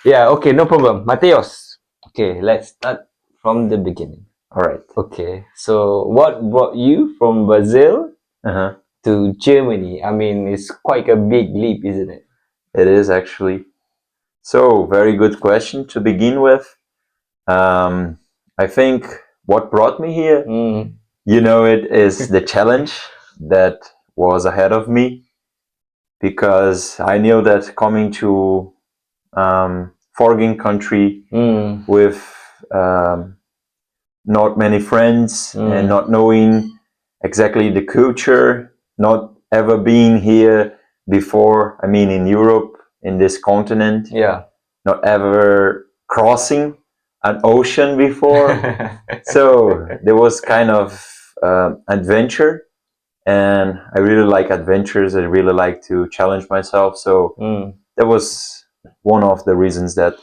Yeah, okay, no problem. Mateus. Okay, let's start from the beginning. All right. Okay, so what brought you from Brazil Uh-huh. to Germany? I mean, it's quite a big leap, isn't it? It is actually. So, very good question to begin with. Um, I think what brought me here, Mm. it is the challenge that was ahead of me because I knew that coming to foreign country Mm. with um, not many friends and Mm. not knowing exactly the culture, not ever being here before, I mean, in Europe, in this continent, Yeah. not ever crossing an ocean before. So there was kind of adventure, and I really like adventures. I really like to challenge myself. So Mm. that was one of the reasons that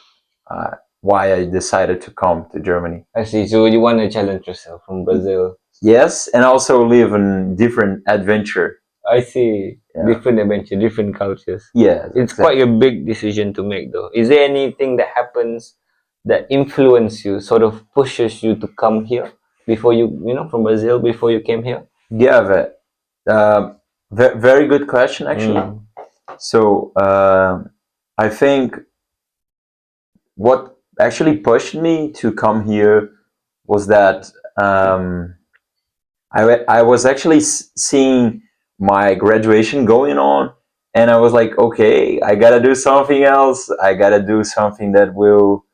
why I decided to come to Germany. I see. So you want to challenge yourself from Brazil. Yes, and also live in different adventure. I see. Yeah. Different adventure, different cultures. Yes, It's quite a big decision to make, though. Is there anything that happens that influence you, sort of pushes you to come here before from Brazil, before you came here? yeah. Very good question, actually. Mm. So I think what actually pushed me to come here was that I was actually seeing my graduation going on, and I was like, okay, I gotta do something else. I gotta do something that will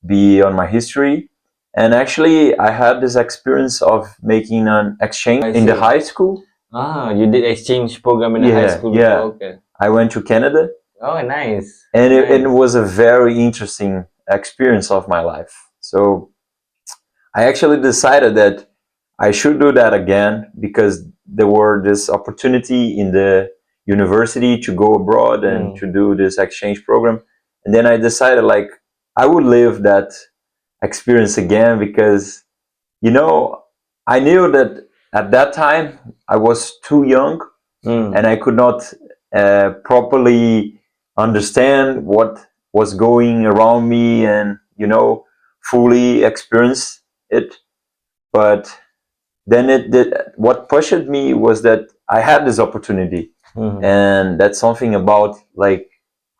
be on my history. And actually, I had this experience of making an exchange I in the see. high school. Ah, you did exchange program in the high Yeah, school yeah. before? Okay. I went to Canada, Oh, nice. and it Nice. was a very interesting experience of my life. So I actually decided that I should do that again because there were this opportunity in the university to go abroad and Mm. to do this exchange program. And then I decided like I would live that experience again because I knew that at that time I was too young Mm. and I could not properly understand what was going around me and fully experience it. But then it did. What pushed me was that I had this opportunity, Mm. and that's something about like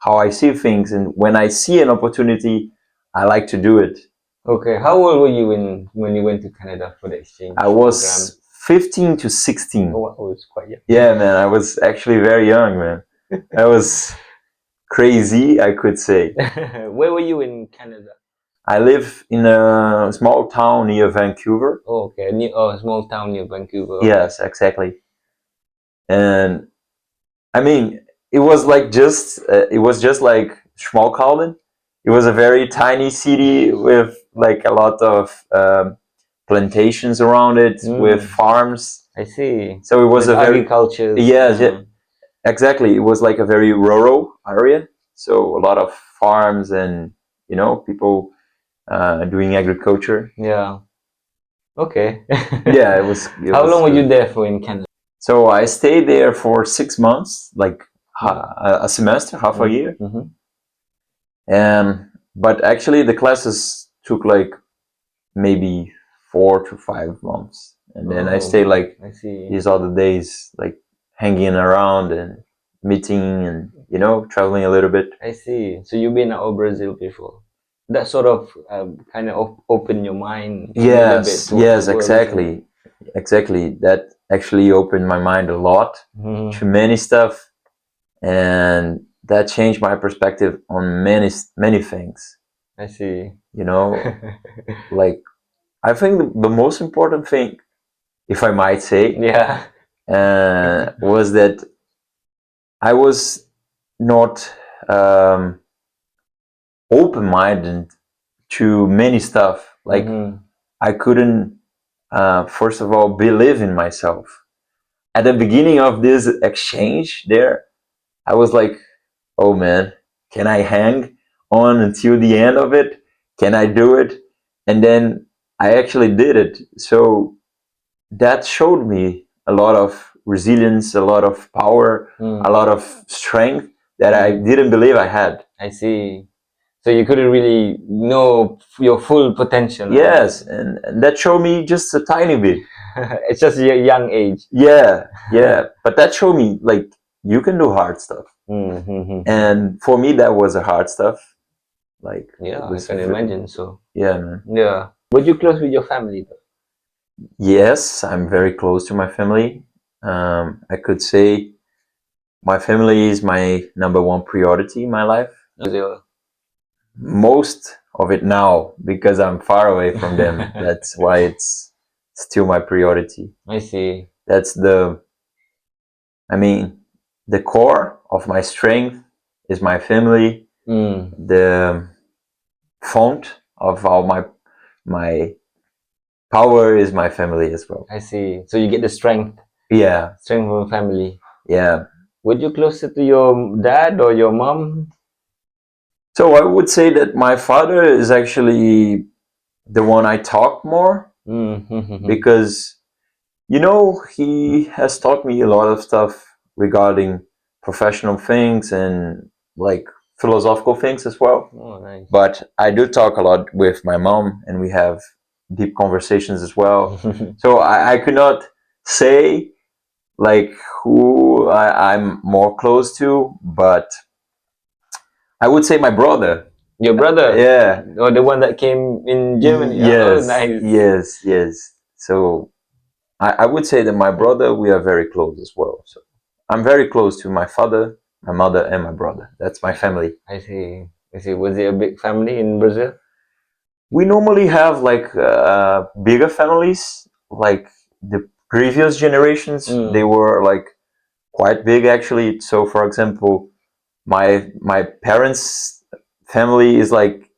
how I see things. And when I see an opportunity, I like to do it. Okay. How old were you when you went to Canada for the exchange I program? was 15 to 16. Oh, I was quite young. Yeah, man, I was actually very young, man. I was crazy, I could say. Where were you in Canada? I live in a small town near Vancouver. Oh, okay. A small town near Vancouver. Okay. Yes, exactly. And I mean, it was just like Schmalkalden. It was a very tiny city with like a lot of plantations around it, with Mm, farms. I see. So it was With a very agricultures. yeah, exactly. It was like a very rural area. So a lot of farms and people doing agriculture. Yeah. Okay. Yeah, it How was long were you good. there for in Canada? So I stayed there for 6 months, like Mm, a semester, half a year. mm-hmm. But actually the classes took like maybe 4 to 5 months, and then I stayed Oh, like I see. these other days, like hanging around and meeting and traveling a little bit. I see. So you've been out of Brazil before. That sort of kind of open your mind a little bit Yes, towards the yes, world, isn't it? exactly. That actually opened my mind a lot Mm, to many stuff, and that changed my perspective on many things. I see. You know, like I think the most important thing, if I might say, Yeah. was that I was not open minded to many stuff. Like Mm-hmm. I couldn't, first of all, believe in myself. At the beginning of this exchange, there, I was like, "Oh man, can I hang on until the end of it? Can I do it?" And then I actually did it. So that showed me a lot of resilience, a lot of power, a Mm, lot of strength that I mm, didn't believe I had. I see. So you couldn't really know your full potential. Yes, and that showed me just a tiny bit. It's just a young age. Yeah, yeah. But that showed me like you can do hard stuff. Mm-hmm. And for me, that was a hard stuff. Like Yeah, it I was can imagine. So yeah, man. yeah, were you close with your family though? Yes, I'm very close to my family. I could say my family is my number one priority in my life. Brazil. Most of it now because I'm far away from them. That's why it's still my priority. I see. That's I mean, the core of my strength is my family. The font of all my power is my family as well. I see. So you get the strength Yeah, from family. yeah. Were you closer to your dad or your mom? So I would say that my father is actually the one I talk more Mm-hmm. because you know he has taught me a lot of stuff regarding professional things and like philosophical things as well. Oh, nice. But I do talk a lot with my mom and we have deep conversations as well. So I could not say like who I'm more close to, but I would say my brother. Your brother? Yeah. Or the one that came in Germany? Oh, Yes, nice. yes, yes. So I would say that my brother, we are very close as well. So I'm very close to my father, my mother, and my brother. That's my family. I see. I see. Was it a big family in Brazil? We normally have like bigger families, like the previous generations. They were like quite big actually. So, for example, my parents' family is like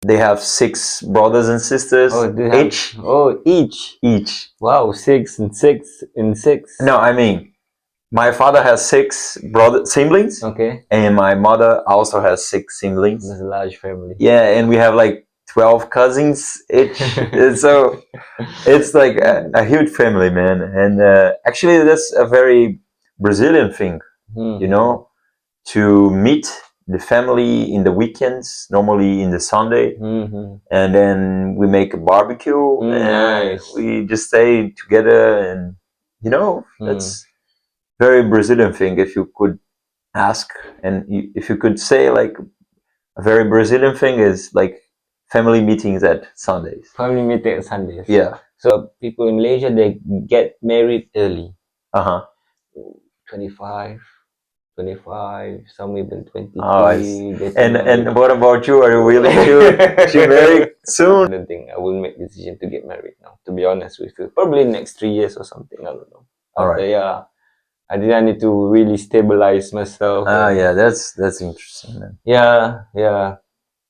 they have 6 brothers and sisters Oh, they have. each. Oh, Each. Wow, 6 and 6 and 6. No, I mean my father has 6 brother siblings, Okay, and my mother also has 6 siblings. that's a large family. Yeah, and we have like 12 cousins each. So it's like a huge family, man. And actually, that's a very Brazilian thing, you know, to meet the family in the weekends, normally in the Sunday, and then we make a barbecue and Nice. we just stay together, and you know, that's very Brazilian thing. If you could ask, and if you could say like a very Brazilian thing is like family meetings at Sundays. Family meeting on Sundays. Yeah. So people in Malaysia, they get married early. Uh huh. 25, 25, some even 23. Oh, Getting and married. what about you? Are you willing to marry soon? I don't think I will make the decision to get married now, to be honest with you. Probably next 3 years or something. I don't know. All After, right. yeah, I think I need to really stabilize myself. Ah, and- yeah, that's interesting, man. Yeah, yeah.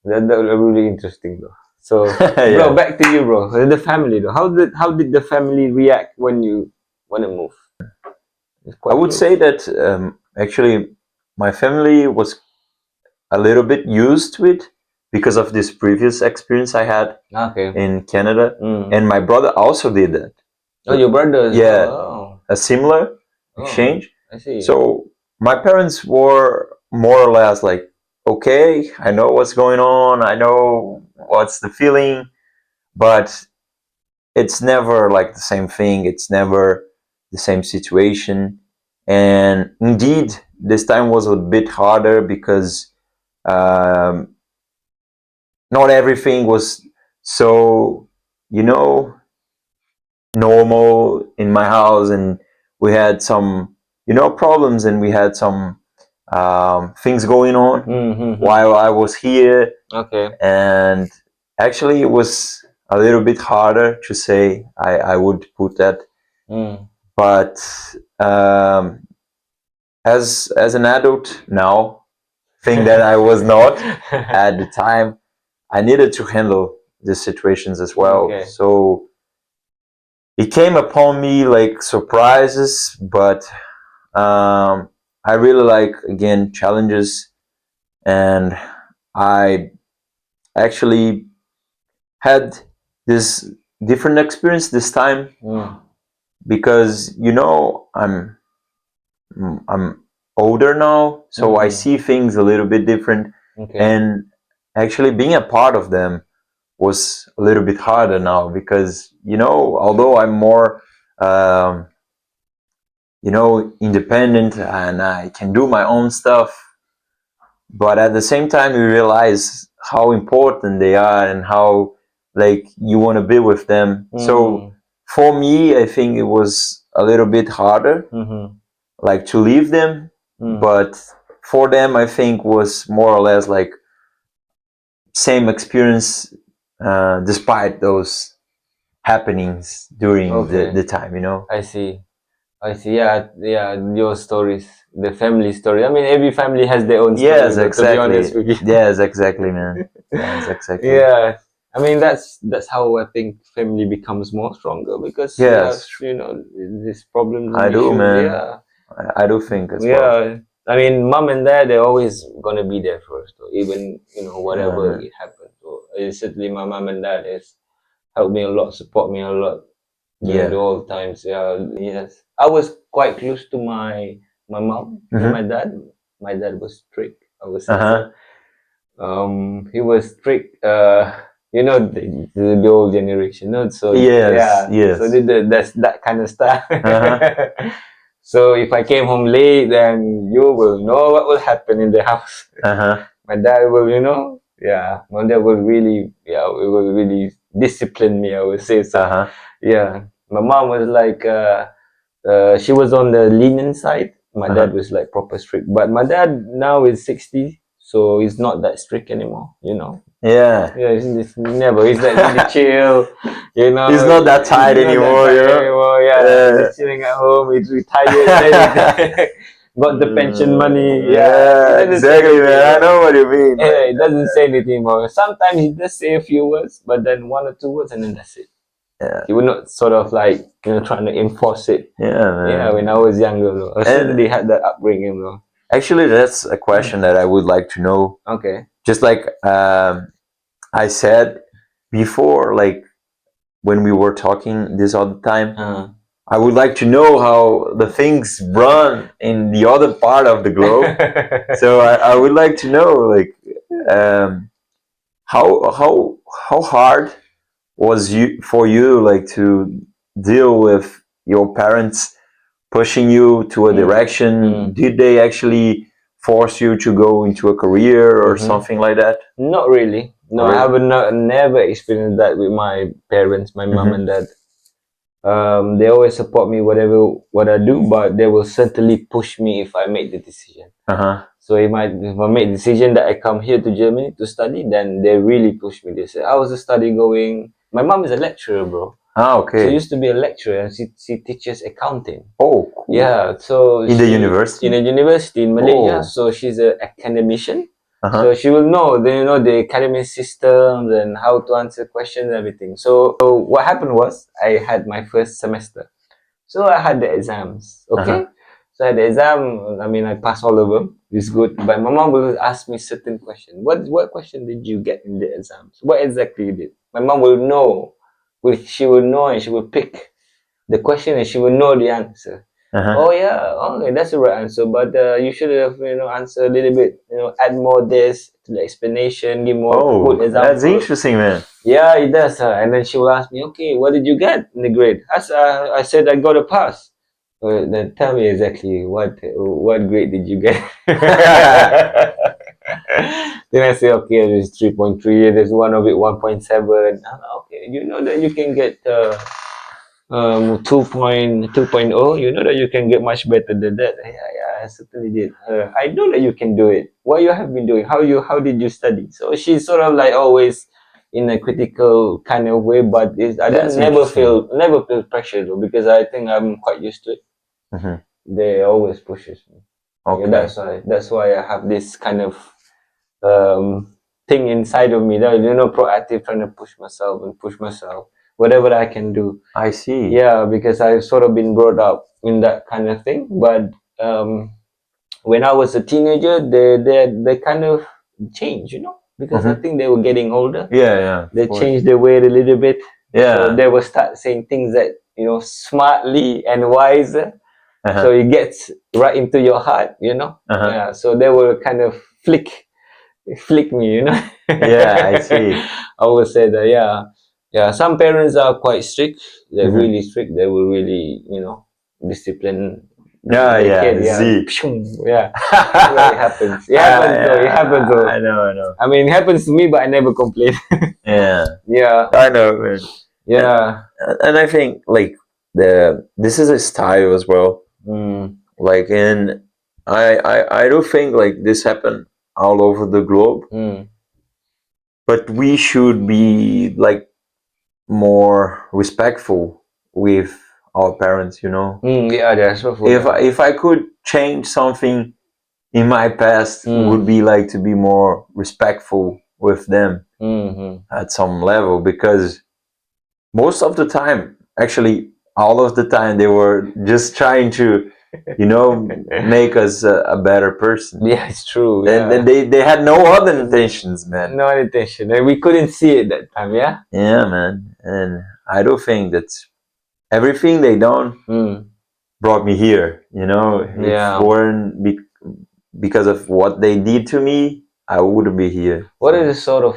That was really interesting though. So, Yeah. bro, back to you, bro. The family though. How did the family react when you want to move? It's I quite would close. say that actually my family was a little bit used to it because of this previous experience I had Okay. in Canada, Mm. and my brother also did that. Oh, your brother? Yeah, Oh, a similar oh, exchange. I see. So my parents were more or less like, okay, I know what's going on, I know what's the feeling, but it's never like the same thing, it's never the same situation. And indeed, this time was a bit harder because um, not everything was so, you know, normal in my house, and we had some, you know, problems, and we had some things going on while I was here. Okay. And actually, it was a little bit harder to say. I would put that, but um, as an adult now, thing that I was not at the time, I needed to handle these situations as well. Okay. So it came upon me like surprises, but I really like again challenges, and I actually had this different experience this time because you know I'm older now, so I see things a little bit different, Okay. and actually being a part of them was a little bit harder now because, although I'm more, independent and I can do my own stuff, but at the same time you realize how important they are and how like you want to be with them. So for me, I think it was a little bit harder, like to leave them, but for them, I think was more or less like same experience, despite those happenings during the time, I see. I see. Yeah, yeah. Your stories, the family story. I mean, every family has their own story. Yes, To be honest exactly. with you. Yes, exactly, man. Yes, exactly. Yeah. I mean, that's how I think family becomes more stronger because we have, Yes, these problems I and do, issues. man. Yeah. I do think as well. Yeah. I mean, mom and dad, they're always gonna be there for us, though, even whatever Man. it happens. So certainly, my mom and dad is helped me a lot, support me a lot during the Yeah. old times. Yeah, yes. I was quite close to my mom and my dad. My dad was strict, I would say Uh-huh. so. He was strict. The old generation. So Yes, yeah, so yes. that's that kind of stuff. Uh-huh. So if I came home late, then you will know what will happen in the house. Uh-huh. My dad will, yeah, my dad will really, yeah, it will really discipline me, I would say so. Uh-huh. Yeah, my mom was like, she was on the lenient side. My dad Uh-huh. was like proper strict. But my dad now is 60, so he's not that strict anymore. Yeah. Yeah, he's never. He's like really chill, It's not that He's tight not that anymore, tired anymore. Yeah, he's Yeah. just chilling at home. He's retired. Then he got the pension money. Yeah, he Yeah, doesn't say exactly, anything. man. I know what you mean. Yeah, Like, he doesn't say anything more. Sometimes he just say a few words, but then one or two words, and then that's it. yeah, He would not sort of like trying to enforce it. yeah, Yeah, when man. I was younger, though. I And certainly had that upbringing, though. actually, that's a question that I would like to know. Okay. Just like I said before, like when we were talking this other time, Uh, I would like to know how the things run in the other part of the globe. So I would like to know, like, um, how hard was you for you, like, to deal with your parents pushing you to a direction? Did they actually force you to go into a career or something like that? Not really. No, I Really? haven't never experienced that with my parents, my mom and dad. They always support me whatever what I do, but they will certainly push me if I make the decision. Uh-huh. So if I make the decision that I come here to Germany to study, then they really push me. They say, "How's the study going?" My mom is a lecturer, bro. Ah, She okay. used to be a lecturer and she teaches accounting. Oh, cool. Yeah, so In the she university? in a university in Malaysia. Oh. So she's an academician. Uh-huh. So she will know the academic systems and how to answer questions and everything. So what happened was I had my first semester. So I had the exams. Okay. Uh-huh. So I had the exam. I mean, I passed all of them. It's good. But my mom will ask me certain questions. What question did you get in the exams? What exactly you did? My mom will know. She will know and she will pick the question and she will know the answer. Uh-huh. Oh yeah, okay, that's the right answer. But you should have answered a little bit. Add more this to the explanation. Give more good Oh, that's examples. interesting, man. Yeah, it does. And then she will ask me, okay, what did you get in the grade? I said I got a pass. Then tell me exactly what grade did you get? Then I say, okay, there's 3.3. There's one of it 1.7. Okay, you know that you can get 2.0. You know that you can get much better than that. Yeah, I certainly did. I know that you can do it. What you have been doing? How did you study? So she's sort of like always in a critical kind of way, but I That's don't never interesting. feel pressure though because I think I'm quite used to it. Mhm. They always pushes me. Yeah, Okay. that's why I have this kind of thing inside of me that proactive, trying to push myself and push myself whatever I can do. I see. Yeah, because I've sort of been brought up in that kind of thing. But when I was a teenager, they kind of changed, because I think they were getting older. Yeah, yeah. Of They course. changed their way a little bit. So Yeah. they will start saying things that smartly and wiser. Uh-huh. So it gets right into your heart. Uh-huh. Yeah. So they will kind of flick flick me, you know. Yeah, I see. I would say that, yeah, yeah. Some parents are quite strict. They're Mhm. really strict. They will really, discipline Yeah, their yeah, kid. Yeah, Z. yeah. Well, it happens. It happens though. It happens though. I know, I know. I mean, it happens to me, but I never complain. Yeah, Yeah, I know, man. And yeah. and I think like this is a style as well. Mm, Like in I do think like this happened all over the globe, mm, but we should be like more respectful with our parents. You know, yeah, that's so if yeah. if I could change something in my past, would Mm, be like to be more respectful with them mm-hmm. at some level, because most of the time, actually all of the time, they were just trying to, make us a better person. Yeah, it's true. And Yeah, they had no other intentions, man. no intention. And we couldn't see it that time. Yeah. Yeah, man. And I do think that everything they done Mm, brought me here. If yeah. weren't because of what they did to me, I wouldn't be here. What are So, the sort of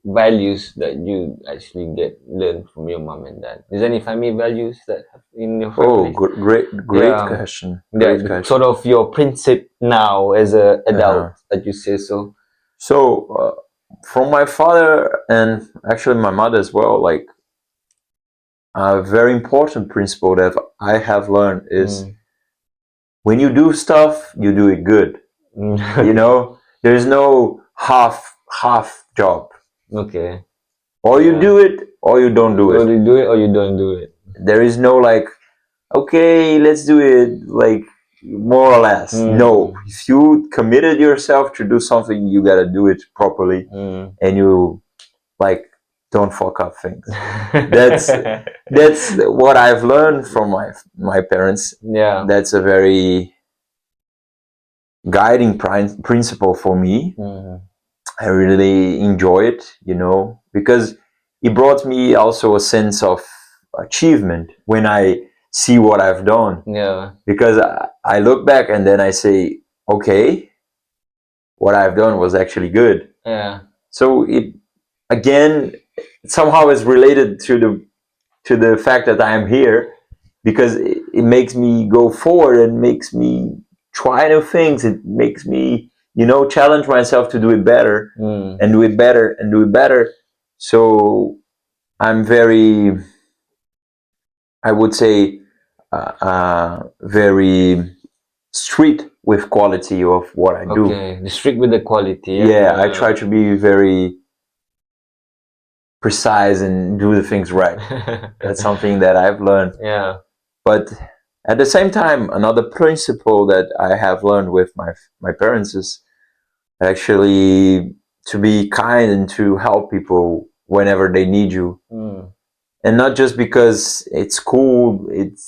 values that you actually get learn from your mom and dad? Is there any family values that have in your oh, family? great Yeah, question. yeah. Great question. Sort of your principle now as a Uh-huh. adult that you say so. So, from my father and actually my mother as well, like a very important principle that I have learned is Mm. when you do stuff, you do it good. You Mm. know, there's no half job. Okay. Or you Yeah. do it or you don't do Or it. you do it or you don't do it. There is no like, okay, let's do it like more or less. No, Mm. if you committed yourself to do something, you gotta do it properly, Mm. and you like don't fuck up things. That's that's what I've learned from my parents. Yeah. That's a very guiding principle for me. Mm. I really enjoy it, because it brought me also a sense of achievement when I see what I've done. Yeah. Because I look back and then I say, okay, what I've done was actually good. Yeah. So it again somehow is related to the fact that I am here, because it makes me go forward and makes me try new things. It makes me, challenge myself to do it better Mm. and do it better and do it better. So I'm very, I would say, very strict with quality of what I do. Okay. The strict with the quality. Yeah, I try Yeah. to be very precise and do the things right. That's something that I've learned. Yeah. But at the same time, another principle that I have learned with my parents is actually to be kind and to help people whenever they need you. Mm. And not just because it's cool, it's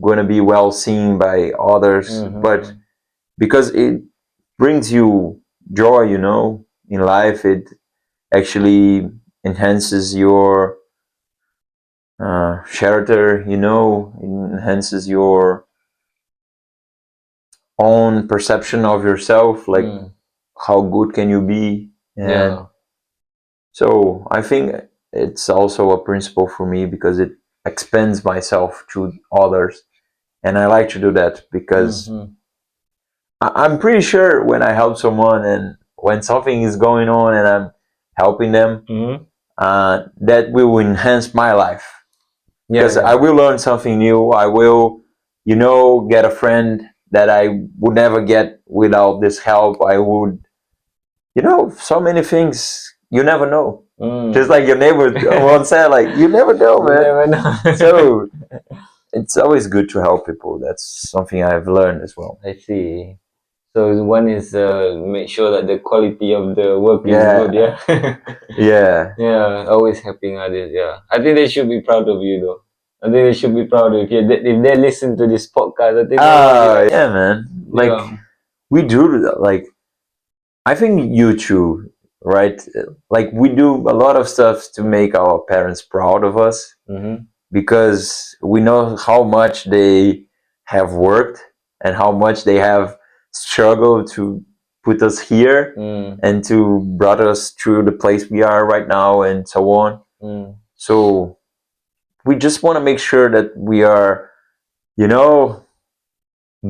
going to be well seen by others, but Mm-hmm. because it brings you joy, in life. It actually enhances your shelter, enhances your own perception of yourself, like Mm. how good can you be. And Yeah. so I think it's also a principle for me because it expands myself to others, and I like to do that because Mm-hmm. I'm pretty sure when I help someone and when something is going on and I'm helping them, Mm-hmm. that will enhance my life, Yeah. because I Yeah. will learn something new. I will, get a friend that I would never get without this help. I would, so many things you never know. Just Mm. like your neighbor once said, like, you never know, You man. never know. So it's always good to help people. That's something I've learned as well. I see. So one is make sure that the quality of the work is good. Yeah, Yeah. yeah. Yeah. Always helping others. Yeah. I think they should be proud of you though. I think they should be proud of you. If they listen to this podcast, I think they will be like, Yeah, man. Like yeah. we do, like I think you too, right? Like we do a lot of stuff to make our parents proud of us, Mm-hmm. because we know how much they have worked and how much they have struggled to put us here and to brought us through the place we are right now and so on. So we just want to make sure that we are, you know,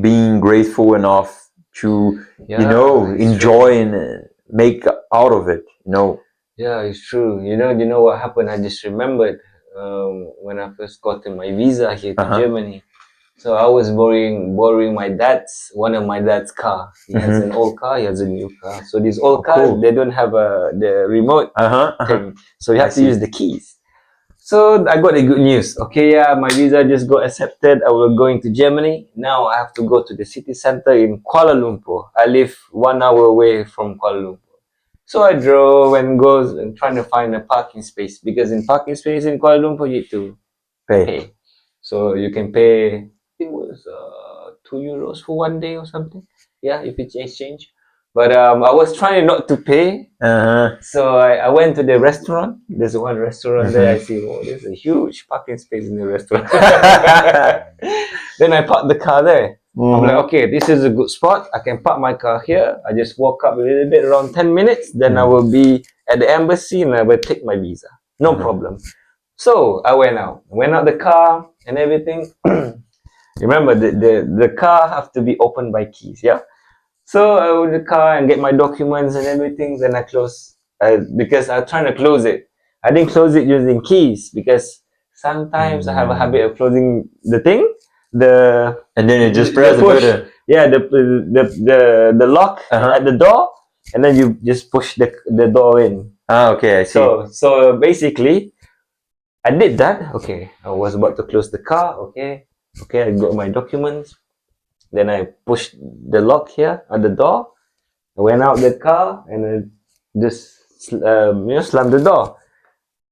being grateful enough to, Yeah, you know, it's enjoy true. and make out of it, you know. Yeah, it's true. You know what happened? I just remembered when I first got my visa here to Germany. So I was borrowing one of my dad's car. He has an old car, he has a new car. So these old cars, Cool. they don't have the remote thing. So you have to see. use the keys. So I got the good news. Okay, yeah, my visa just got accepted. I will go into Germany. Now I have to go to the city center in Kuala Lumpur. I live 1 hour away from Kuala Lumpur. So I drove and goes and trying to find a parking space because in parking space in Kuala Lumpur you need to pay. So you can pay. I think it was €2 for 1 day or something. Yeah, if it's exchange. But I was trying not to pay. So I went to the restaurant. There's one restaurant there. I see, oh, there's a huge parking space in the restaurant. Then I parked the car there. I'm like, okay, this is a good spot. I can park my car here. I just walk up a little bit, around 10 minutes. Then I will be at the embassy and I will take my visa. No problem. So I went out the car and everything. Remember, the car have to be opened by keys, yeah? So I open the car and get my documents and everything. Then I close, because I'm trying to close it. I didn't close it using keys because sometimes I have a habit of closing the thing. And then you just press the push, button. yeah, the lock at the door, and then you just push the door in. Okay, I see. So basically, I did that. Okay, I was about to close the car. Okay, I got my documents. Then I pushed the lock here at the door. I went out the car and I just slammed the door.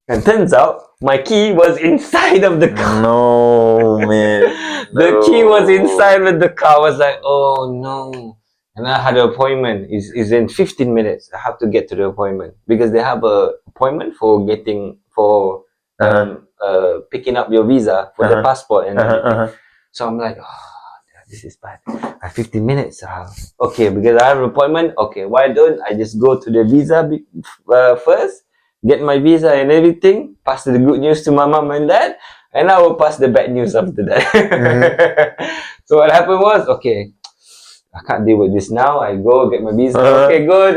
And turns out my key was inside of the car. No, man. The key was inside of the car. I was like, oh no. And I had an appointment. It's in 15 minutes. I have to get to the appointment because they have a appointment for picking up your visa for the passport and everything. So I'm like, oh, this is bad. 15 minutes. Okay, because I have an appointment. Okay, why don't I just go to the visa first, get my visa and everything, pass the good news to my mom and dad, and I will pass the bad news after that. So what happened was, okay, I can't deal with this now. I go get my visa. Okay, good.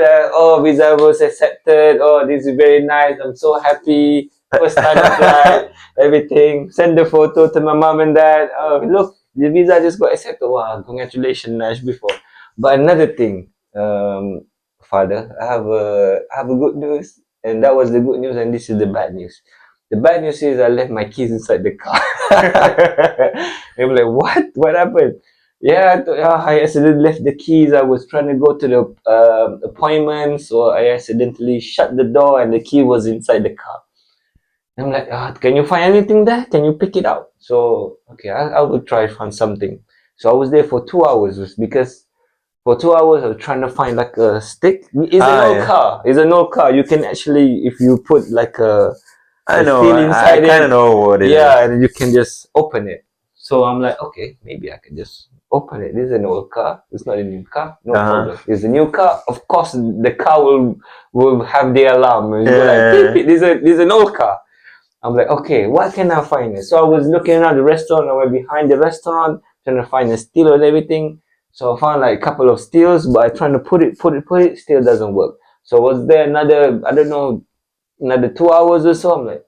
Visa was accepted. Oh, this is very nice. I'm so happy. First time applied. Everything. Send the photo to my mom and dad. Oh, look, the visa just got accepted. Wow, congratulations, Nash. Before, but another thing, father, I have a good news, and that was the good news, and this is the bad news. The bad news is I left my keys inside the car. I'm like, what? What happened? Yeah, I accidentally left the keys. I was trying to go to the appointment, so I accidentally shut the door, and the key was inside the car. I'm like, can you find anything there? Can you pick it out? So, okay, I will try to find something. So I was there for 2 hours because for 2 hours I was trying to find like a stick. It's an old car. It's an old car. You can actually, if you put like I know. steel inside I kind of know what it is. yeah, and you can just open it. So I'm like, okay, maybe I can just open it. This is an old car. It's not a new car. No problem. It's a new car. Of course, the car will have the alarm. It's like, beep, beep. This is an old car. I'm like, okay, what can I find? So I was looking around the restaurant. I went behind the restaurant trying to find a steel and everything. So I found like a couple of steels, but I trying to put it, still doesn't work. So was there another, I don't know, another 2 hours or so? I'm like,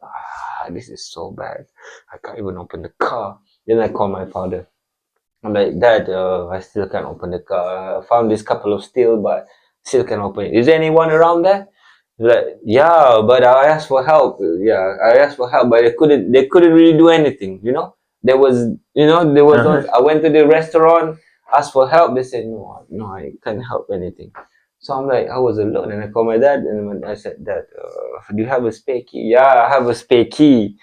this is so bad. I can't even open the car. Then I call my father. I'm like, Dad, I still can't open the car. I found this couple of steel, but still can't open it. Is there anyone around there? He's like, yeah, but I asked for help. Yeah, I asked for help, but they couldn't really do anything. There was, I went to the restaurant, asked for help. They said, no, I can't help anything. So I'm like, I was alone, and I called my dad, and I said, Dad, do you have a spare key? Yeah, I have a spare key,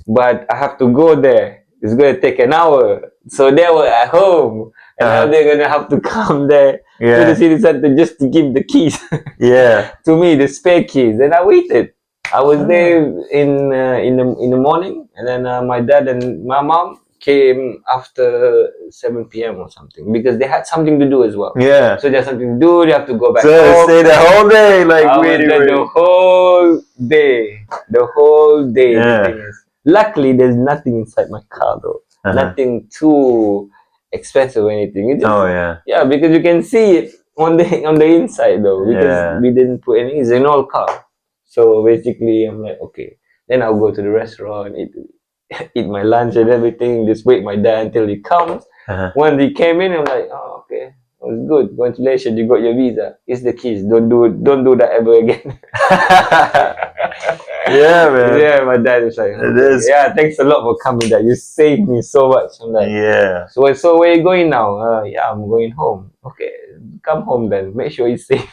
but I have to go there. It's gonna take an hour. So they were at home, and now they're gonna have to come there to the city center just to give the keys. To me, the spare keys. And I waited. I was there in the morning, and then my dad and my mom came after 7 p.m. or something because they had something to do as well. Yeah. So there's something to do. They have to go back So home. stay the whole day, like I was waiting. there the whole day. The whole day. Yeah. The thing is, luckily, there's nothing inside my car though. Nothing too expensive or anything. It just, Oh yeah. yeah, because you can see it on the inside though, because we didn't put any. It's an old car, so basically, I'm like, okay. Then I'll go to the restaurant, eat my lunch and everything. Just wait my dad until he comes. When he came in, I'm like, oh, okay, it was good. Congratulations, you got your visa. It's the keys. Don't do that ever again. Yeah, man. Yeah, my dad was like, okay, yeah, thanks a lot for coming. That you saved me so much. I'm like, yeah. So where you going now? Yeah, I'm going home. Okay, come home then. Make sure you're safe.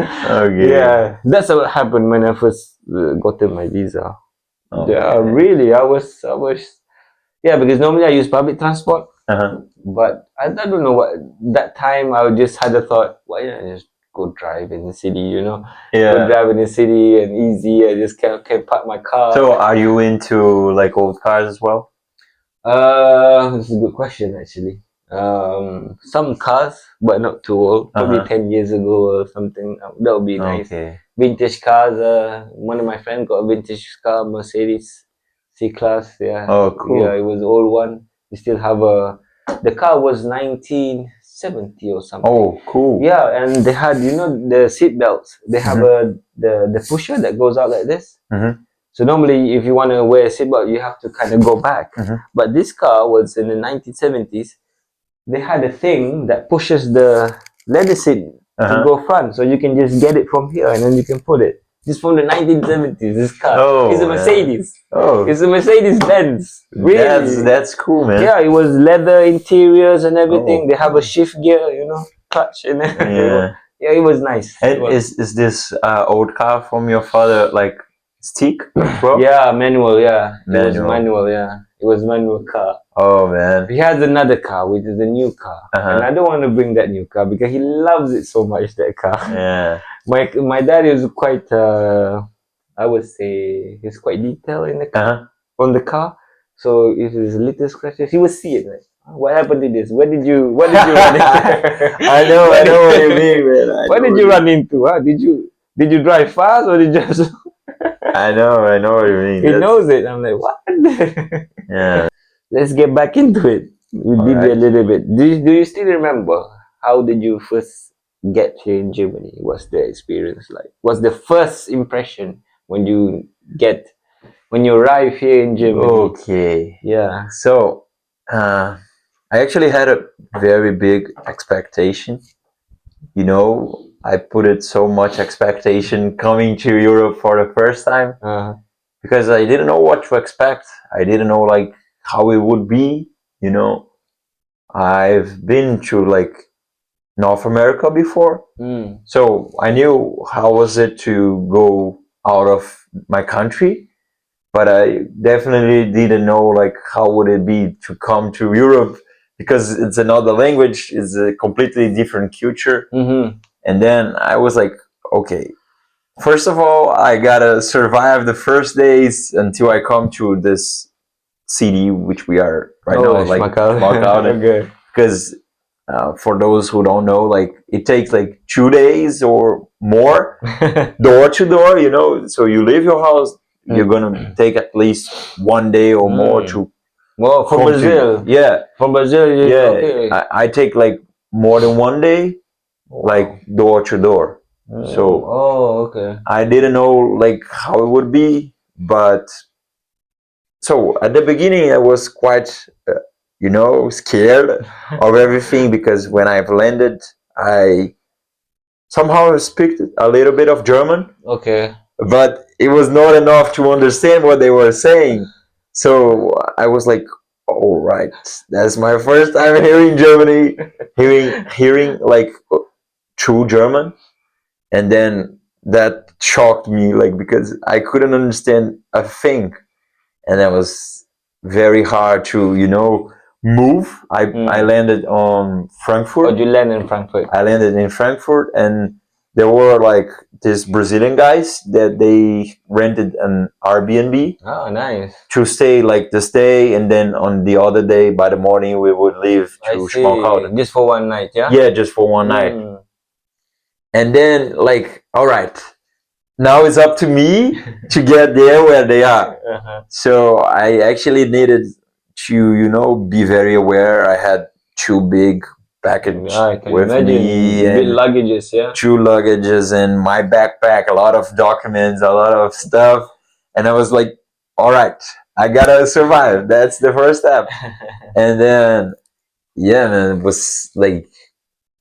Okay. Yeah, that's what happened when I first gotten my visa. Okay. Yeah, really, I was, yeah, because normally I use public transport, but I don't know what that time I just had a thought, why don't I just go drive in the city, you know? Yeah. Go drive in the city and easy. I just can park my car. So, are you into like old cars as well? This is a good question actually. Some cars, but not too old. Probably 10 years ago or something. That would be nice. Okay. Vintage cars. One of my friends got a vintage car, Mercedes C-Class. Yeah. Oh, cool. Yeah, it was old one. We still have the car was 1970 or something. Oh, cool. Yeah, and they had, you know, the seat belts. They have the pusher that goes out like this. So normally, if you want to wear a seatbelt, you have to kind of go back. But this car was in the 1970s. They had a thing that pushes the leather seat to go front, so you can just get it from here and then you can put it. It's from the 1970s. This car. Oh, It's a Mercedes. Oh, it's a Mercedes Benz. Really? That's cool, man. Yeah, it was leather interiors and everything. They have a shift gear, you know, clutch and everything. Yeah. Yeah, it was nice. And is this old car from your father like stick? Yeah, manual. Yeah, Manual. It was manual. Yeah, it was manual car. Oh man. He has another car, which is a new car, and I don't want to bring that new car because he loves it so much. That car. Yeah. My dad is quite. I would say he's quite detailed in the car, on the car. So if there's little scratches, he will see it. Like, what happened to this? What did you run into? I know what you mean, man. What did you run into? Huh? Did you drive fast or did you just? I know what you mean. He knows it. I'm like, what? Yeah. Let's get back into it. We did a little bit. Do you still remember how did you first get here in Germany? What's the experience like? What's the first impression when you arrive here in Germany? Okay. Yeah. So, I actually had a very big expectation. You know, I put it so much expectation coming to Europe for the first time because I didn't know what to expect. I didn't know like how it would be. You know, I've been to like North America before, so I knew how was it to go out of my country. But I definitely didn't know like how would it be to come to Europe because it's another language, it's a completely different culture. And then I was like, okay, first of all, I gotta survive the first days until I come to this city, which we are right now, like okay. Because for those who don't know, like it takes like 2 days or more, door to door. You know, so you leave your house. You're gonna take at least 1 day or more to. Well, from Brazil. Yeah. From Brazil. Yeah. Okay. I take like more than 1 day, like door to door. So. Oh, okay. I didn't know like how it would be, but so at the beginning I was quite, scared of everything because when I've landed, I somehow speak a little bit of German. Okay. But it was not enough to understand what they were saying. So I was like, all right, that's my first time here in Germany, hearing like true German. And then that shocked me, like, because I couldn't understand a thing. And that was very hard to, move. I landed on Frankfurt. Oh, you landed in Frankfurt? I landed in Frankfurt, and there were like these Brazilian guys that they rented an Airbnb Oh, nice. to stay like this day, and then on the other day by the morning we would leave I to see. Schmalkalden. Just for one night, yeah? Yeah, just for one night. Mm. And then like, all right, now it's up to me to get there where they are. Uh-huh. So I actually needed to, be very aware. I had two big package I can with imagine. me Big and luggages, yeah? two luggages and my backpack, a lot of documents, a lot of stuff. And I was like, all right, I gotta survive. That's the first step. And then, yeah, man, it was like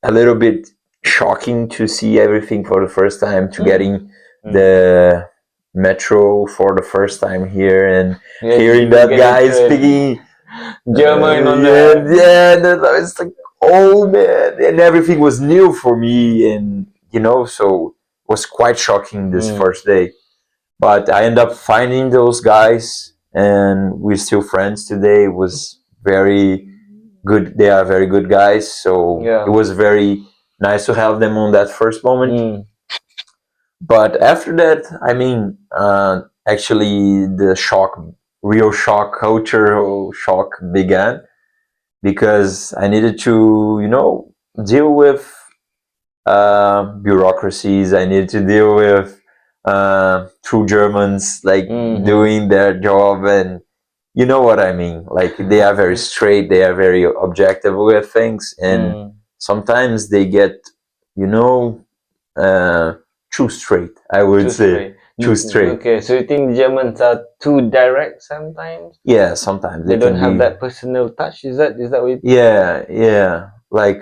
a little bit shocking to see everything for the first time, to getting the metro for the first time here and Yeah, hearing that get guy into it. speaking German on yeah, the. yeah, and then it's like, oh man, and everything was new for me, and so it was quite shocking this first day. But I ended up finding those guys, and we're still friends today. It was very good. They are very good guys, so Yeah. it was very nice to have them on that first moment. Mm. But after that, I mean, actually, the real shock, cultural shock began, because I needed to, deal with bureaucracies. I needed to deal with true Germans, like doing their job, and you know what I mean. Like, they are very straight, they are very objective with things, and sometimes they get, too straight. I would Too say straight. too straight. Okay, so you think Germans are too direct sometimes? Yeah, sometimes They don't can have be. that personal touch. Is that what you Yeah. Like,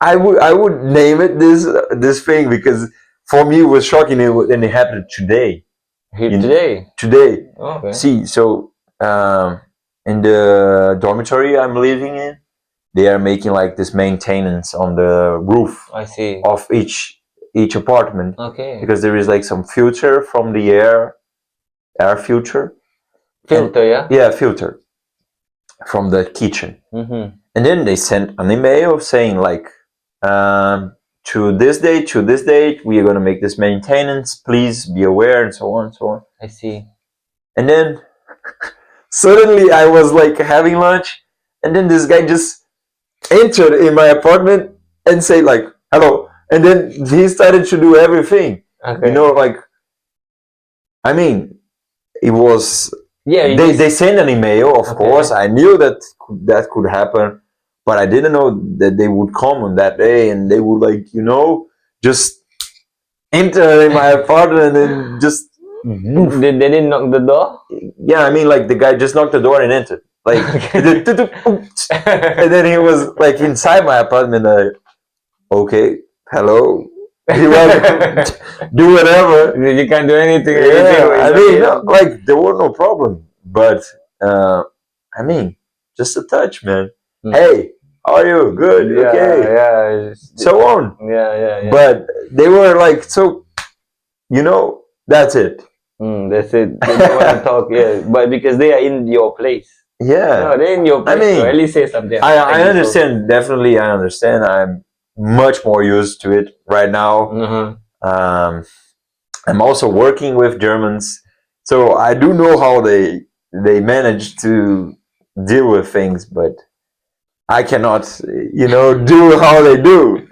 I would name it this thing, because for me it was shocking, and it happened today. today? Today. Okay. See, so in the dormitory I'm living in, they are making like this maintenance on the roof I see. of each apartment, Okay. because there is like some filter from the air filter. Filter, yeah? Yeah, filter from the kitchen. Mm-hmm. And then they sent an email saying like, to this date, we are going to make this maintenance. Please be aware, and so on and so on. I see. And then suddenly I was like having lunch, and then this guy just entered in my apartment and say like, hello. And then he started to do everything. Okay. Like, I mean, it was. Yeah. They sent an email, of course. I knew that could happen, but I didn't know that they would come on that day, and they would like, just enter in my apartment and just. They didn't knock the door? Yeah, I mean, like, the guy just knocked the door and entered. Like, and then he was like inside my apartment. Like, okay, hello. You want to do whatever? You can't do anything. Yeah, I mean, like, there was no problem, but I mean, just a touch, man. Hey, how are you? Good. Yeah, okay. Yeah. So on. Yeah. But they were like, so, that's it. That's it. They don't want to talk. Yeah, but because they are in your place. Yeah. No, they're in your place. I mean, so at least say something. I understand. Definitely, I understand. I'm much more used to it right now. I'm also working with Germans, so I do know how they manage to deal with things, but I cannot, do how they do.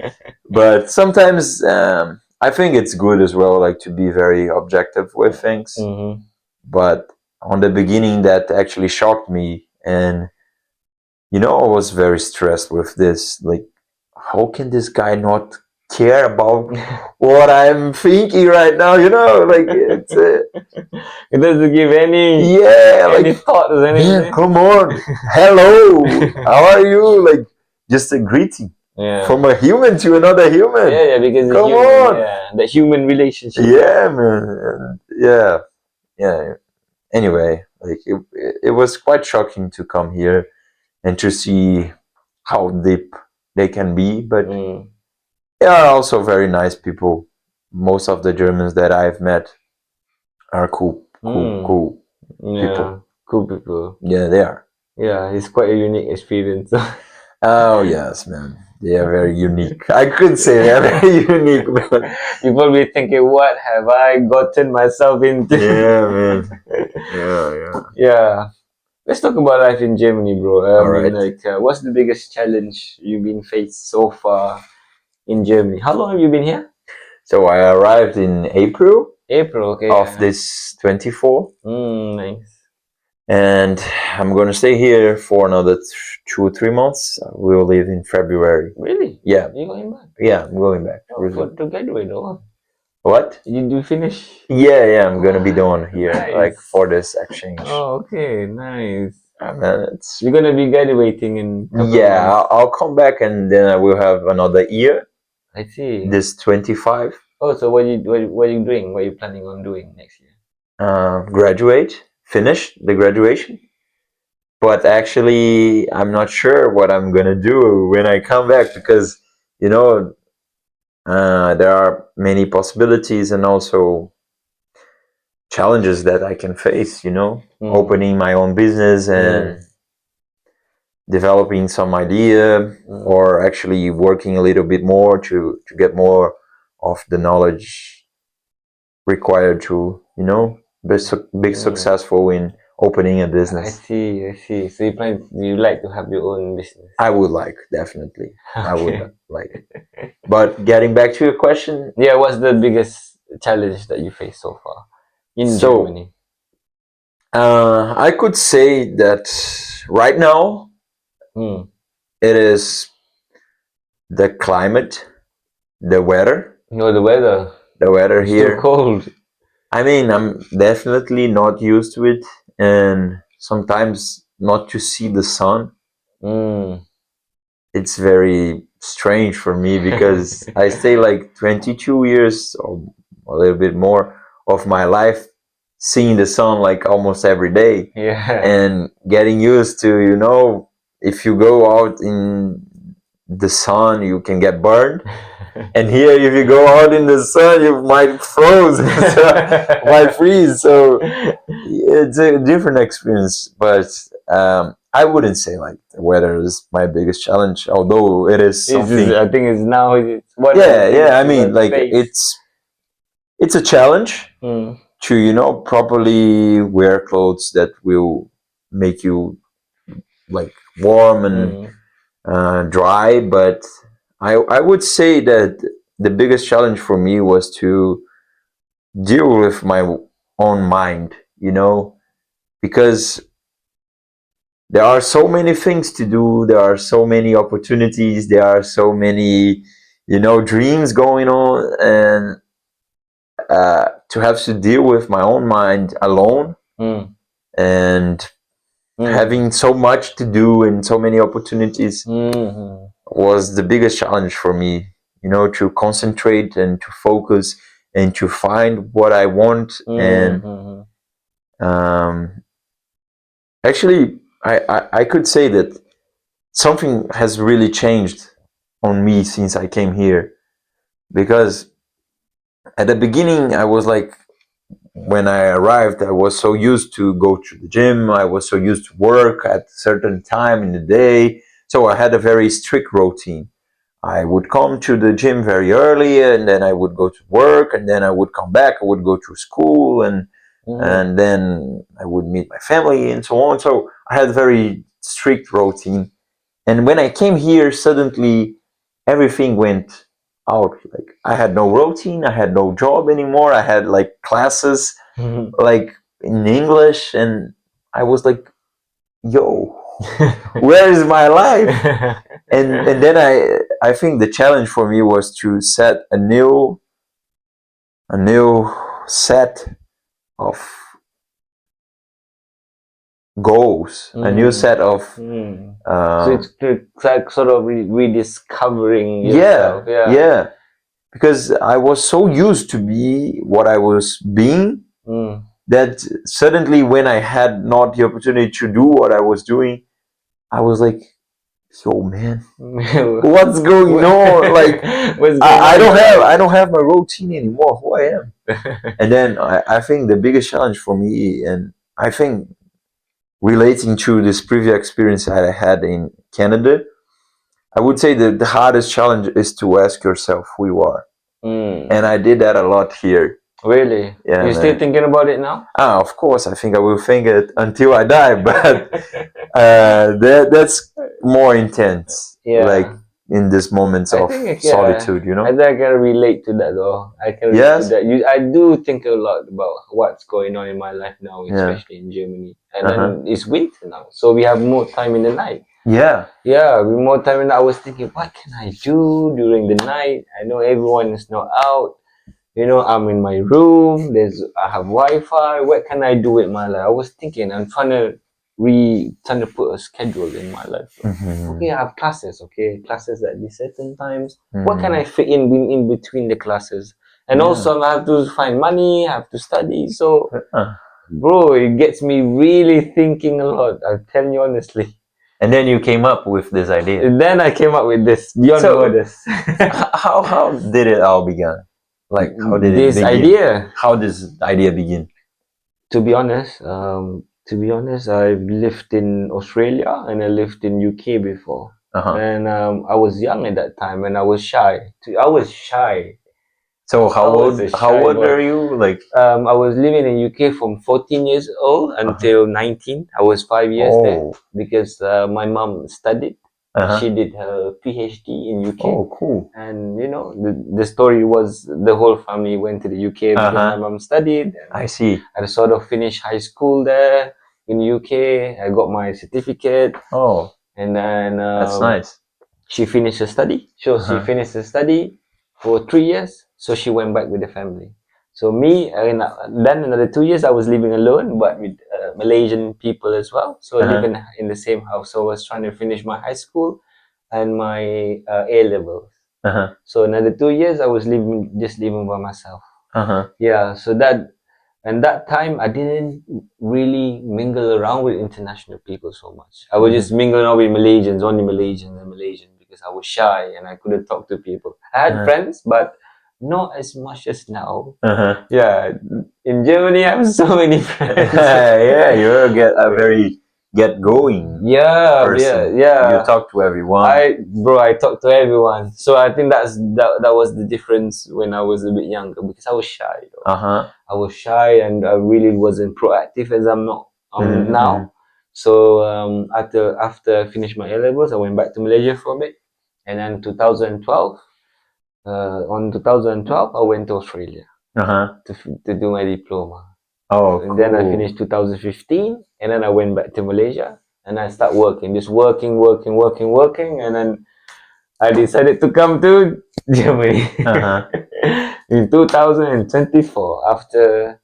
But sometimes I think it's good as well, like, to be very objective with things. But on the beginning, that actually shocked me, and I was very stressed with this. Like, how can this guy not care about what I'm thinking right now? Like, it's it doesn't give any any thought or anything. Yeah, come on, hello, how are you? Like, just a greeting from a human to another human. Yeah, because come on, the human relationship. Yeah, man. Yeah. Anyway, like, it was quite shocking to come here and to see how deep they can be, but they are also very nice people. Most of the Germans that I've met are cool people. Cool people. Yeah, they are. Yeah, it's quite a unique experience. Oh yes, man. They are very unique. I could say they are very unique, but You probably thinking, what have I gotten myself into? yeah, man. Yeah. Yeah. Let's talk about life in Germany, bro. All right. What's the biggest challenge you've been faced so far in Germany? How long have you been here? So I arrived in April April, okay. of this 24, Nice. and I'm gonna stay here for another 2 or 3 months. We'll leave in February. Really? Yeah, You going back? yeah, I'm going back. Oh, to graduate, though. What? You do finish? Yeah, I'm gonna be done here, Nice. like for this exchange. Oh, okay, nice. And it's You're gonna be graduating in a couple of yeah. months. I'll come back, and then I will have another year. I see. This 25, Oh, so what are you doing? What are you planning on doing next year? graduate, finish the graduation. But actually, I'm not sure what I'm gonna do when I come back, because you know there are many possibilities and also challenges that I can face. Opening my own business and developing some idea, or actually working a little bit more to get more of the knowledge required to be successful in opening a I business. see, I see. So you like to have your own business? I would like, definitely. I would Okay. like. But getting back to your question, Yeah, what's the biggest challenge that you face so far in So- Germany? I could say that right now Hmm. it is the climate, the weather, No, the weather. It's here. too cold. I mean, I'm definitely not used to it, and sometimes not to see the sun. Mm. It's very strange for me because I stay like 22 years or a little bit more of my life seeing the sun like almost every day, Yeah. and getting used to, if you go out in the sun, you can get burned. And here, if you go out in the sun, you might froze, might freeze. So it's a different experience. But I wouldn't say like the weather is my biggest challenge, although it is something. I think it's now. It's one of the Yeah, things I you mean, will like face. it's a challenge Mm. to properly wear clothes that will make you like warm and dry. But I would say that the biggest challenge for me was to deal with my own mind, because there are so many things to do, there are so many opportunities, there are so many, dreams going on, and to have to deal with my own mind alone, and having so much to do and so many opportunities was the biggest challenge for me, to concentrate and to focus and to find what I want. And actually, I could say that something has really changed on me since I came here, because at the beginning I was like, when I arrived, I was so used to go to the gym, I was so used to work at a certain time in the day, so I had a very strict routine. I would come to the gym very early, and then I would go to work, and then I would come back, I would go to school, and then I would meet my family and so on. So I had a very strict routine. And when I came here, suddenly everything went out. Like, I had no routine, I had no job anymore, I had like classes like in English, and I was like, yo, where is my life? And then I think the challenge for me was to set a new set of goals, a new set of So it's like sort of rediscovering yourself. yeah, because I was so used to be what I was being, that suddenly, when I had not the opportunity to do what I was doing, I was like, yo, man, what's going on? Like, I don't have my routine anymore, who I am. And then I think the biggest challenge for me, and I think relating to this previous experience that I had in Canada, I would say that the hardest challenge is to ask yourself who you are. Mm. And I did that a lot here. Really? Yeah, You're still man. thinking about it now? Of course, I think I will think it until I die, but that's more intense. Like Yeah. in these moments I of think solitude, you I know? think I can relate to that though. I can relate to Yes. that. I do think a lot about what's going on in my life now, Yeah. especially in Germany. And Uh-huh. then it's winter now, so we have more time in the night. Yeah. Yeah, we more time in the I was thinking, what can I do during the night? I know everyone is not out. You know, I'm in my room. I have Wi-Fi. What can I do with my life? I was thinking, I'm trying to put a schedule in my life. Mhm. Okay, I have classes. Okay, classes at these certain times. Mhm. What can I fit in between the classes? And Yeah. also, I have to find money. I have to study. So, Uh. bro, it gets me really thinking a lot. I'm telling you honestly. And then you came up with this idea. And then I came up with this Beyond So- Borders. How did it all begin? Like how did it This begin? idea. How does the idea begin? To be honest, I've lived in Australia and I lived in UK before. Uh-huh. And I was young at that time and I was shy. I was shy. So I was a how shy old boy. are you? Like I was living in UK from 14 years old until 19. I was 5 years there oh. because my mom studied. Uh-huh. She did her PhD in UK. Oh, cool. And you know, the story was the whole family went to the UK because my mom studied. And I see. I sort of finished high school there in UK. I got my certificate, Oh, and then that's nice. she finished her study. So she Uh-huh. finished her study for 3 years. So she went back with the family. So me, and then another 2 years, I was living alone, but with Malaysian people as well. So Uh-huh. living in the same house. So I was trying to finish my high school and my A level. Uh-huh. So another 2 years, I was living by myself. Uh-huh. Yeah. So that time I didn't really mingle around with international people so much. I was just mingling around with Malaysians, only Malaysians and Malaysians because I was shy and I couldn't talk to people. I had friends, but not as much as now. Uh-huh. Yeah, in Germany I have so many friends. Yeah, you're a very get going Yeah, person. yeah. You talk to everyone. I talk to everyone. So I think that was the difference when I was a bit younger because I was shy. Uh-huh. I was shy and I really wasn't proactive as I'm not Mhm, now. So after I finished my A levels, I went back to Malaysia for a bit, and then 2012, on 2012, I went to Australia Uh-huh. to do my diploma. Oh, And then I cool. finished 2015, and then I went back to Malaysia and I start working, just working, and then I decided to come to Germany Uh-huh. in 2024 after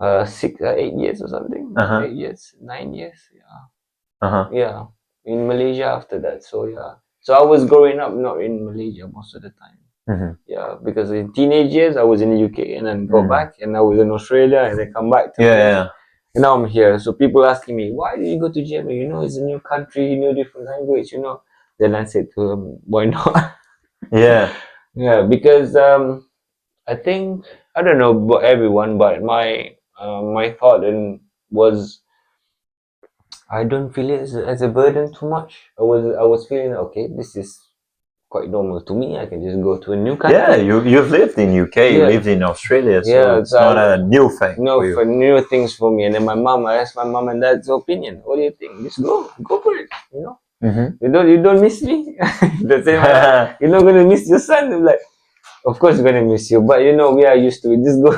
8 years or something. Uh-huh. 8 years, 9 years. Yeah, Uh-huh. yeah. In Malaysia after that. So yeah. So I was growing up not in Malaysia most of the time. Mhm. Yeah, because in teenage years I was in the UK and then go Mhm. back, and I was in Australia and then come back to Yeah, Malaysia. yeah. And now I'm here. So people asking me, why did you go to Germany? You know, it's a new country, new different language. You know. Then I said to them, why not? Yeah. Yeah, because I think I don't know about everyone, but my thought and was I don't feel it as a burden too much. I was feeling okay. This is quite normal to me. I can just go to a new country. Yeah, you've lived in UK, you Yeah. lived in Australia, so Yeah, it's not a new thing No, for you. for new things for me. And then I asked my mom and dad's opinion. What do you think? Just go for it. You know, Mhm. you don't miss me. The same. You're not gonna miss your son. I'm like, of course, you're gonna miss you, but you know, we are used to it. Just go.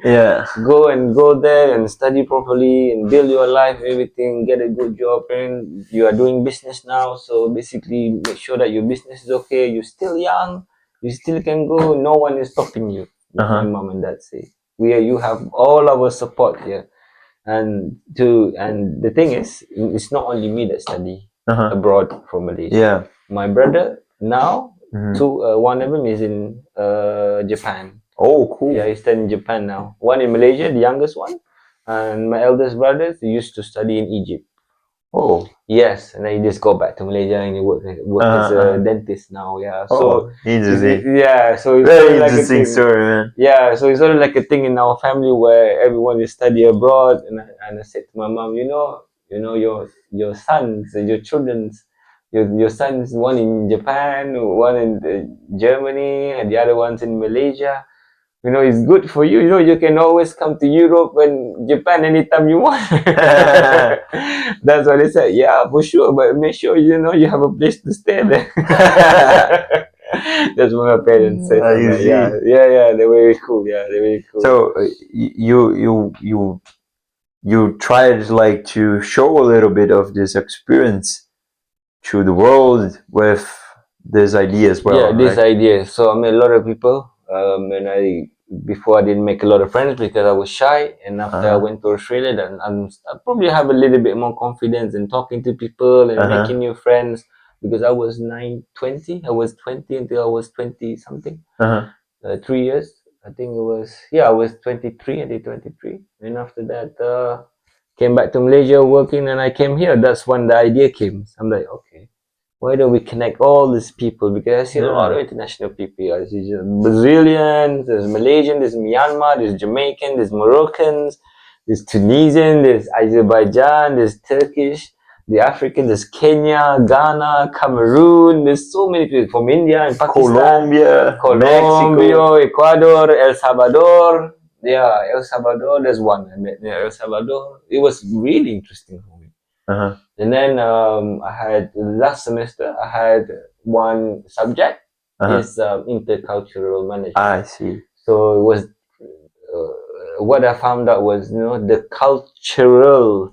Yeah. Go there and study properly and build your life, everything, get a good job, and you are doing business now. So basically make sure that your business is okay. You're still young, you still can go, no one is stopping you. What my mom and dad say. You have all our support here. And the thing is, it's not only me that study Uh-huh. abroad from Malaysia. Yeah. My brother now, Mhm. one of them is in Japan. Oh, cool. Yeah, he's studying in Japan now. One in Malaysia, the youngest one, and my eldest brother used to study in Egypt. Oh. Yes, and then he just go back to Malaysia and he work as a dentist now. Yeah, so Oh, interesting. so it's Very sort of like a interesting thing. story, man. Yeah, so it's sort of like a thing in our family where everyone is study abroad, and I said to my mom, you know your sons, your childrens, your son's one in Japan, one in Germany, and the other one's in Malaysia. You know, it's good for you. You know, you can always come to Europe and Japan anytime you want. That's what they said. Yeah, for sure, but make sure you know you have a place to stay there. That's what my parents said. I'm You like, see. yeah, they're very cool. Yeah, they're very cool. So you tried like to show a little bit of this experience to the world with this idea as well, yeah, this right? idea. So I met a lot of people. And before I didn't make a lot of friends because I was shy. And after I Uh-huh. went to Australia, then I probably have a little bit more confidence in talking to people and Uh-huh. making new friends. Because I was 20. I was 20 until I was 20 something. Uh-huh. 3 years. I think it was, yeah, I was 23 until 23. And after that, came back to Malaysia working and I came here. That's when the idea came. So I'm like, okay, why don't we connect all these people? Because I see a lot of international people here. I see Brazilians, there's Malaysian, there's Myanmar, there's Jamaican, there's Moroccans, there's Tunisian, there's Azerbaijan, there's Turkish, the African, there's Kenya, Ghana, Cameroon. There's so many people from India and Pakistan, Colombia, Colombia, Mexico. Ecuador, El Salvador. Yeah, El Salvador. There's one I met near El Salvador. It was really interesting for me. Uh-huh. And then I had last semester I had one subject Uh-huh. is intercultural management. I see. So it was what I found out was the cultural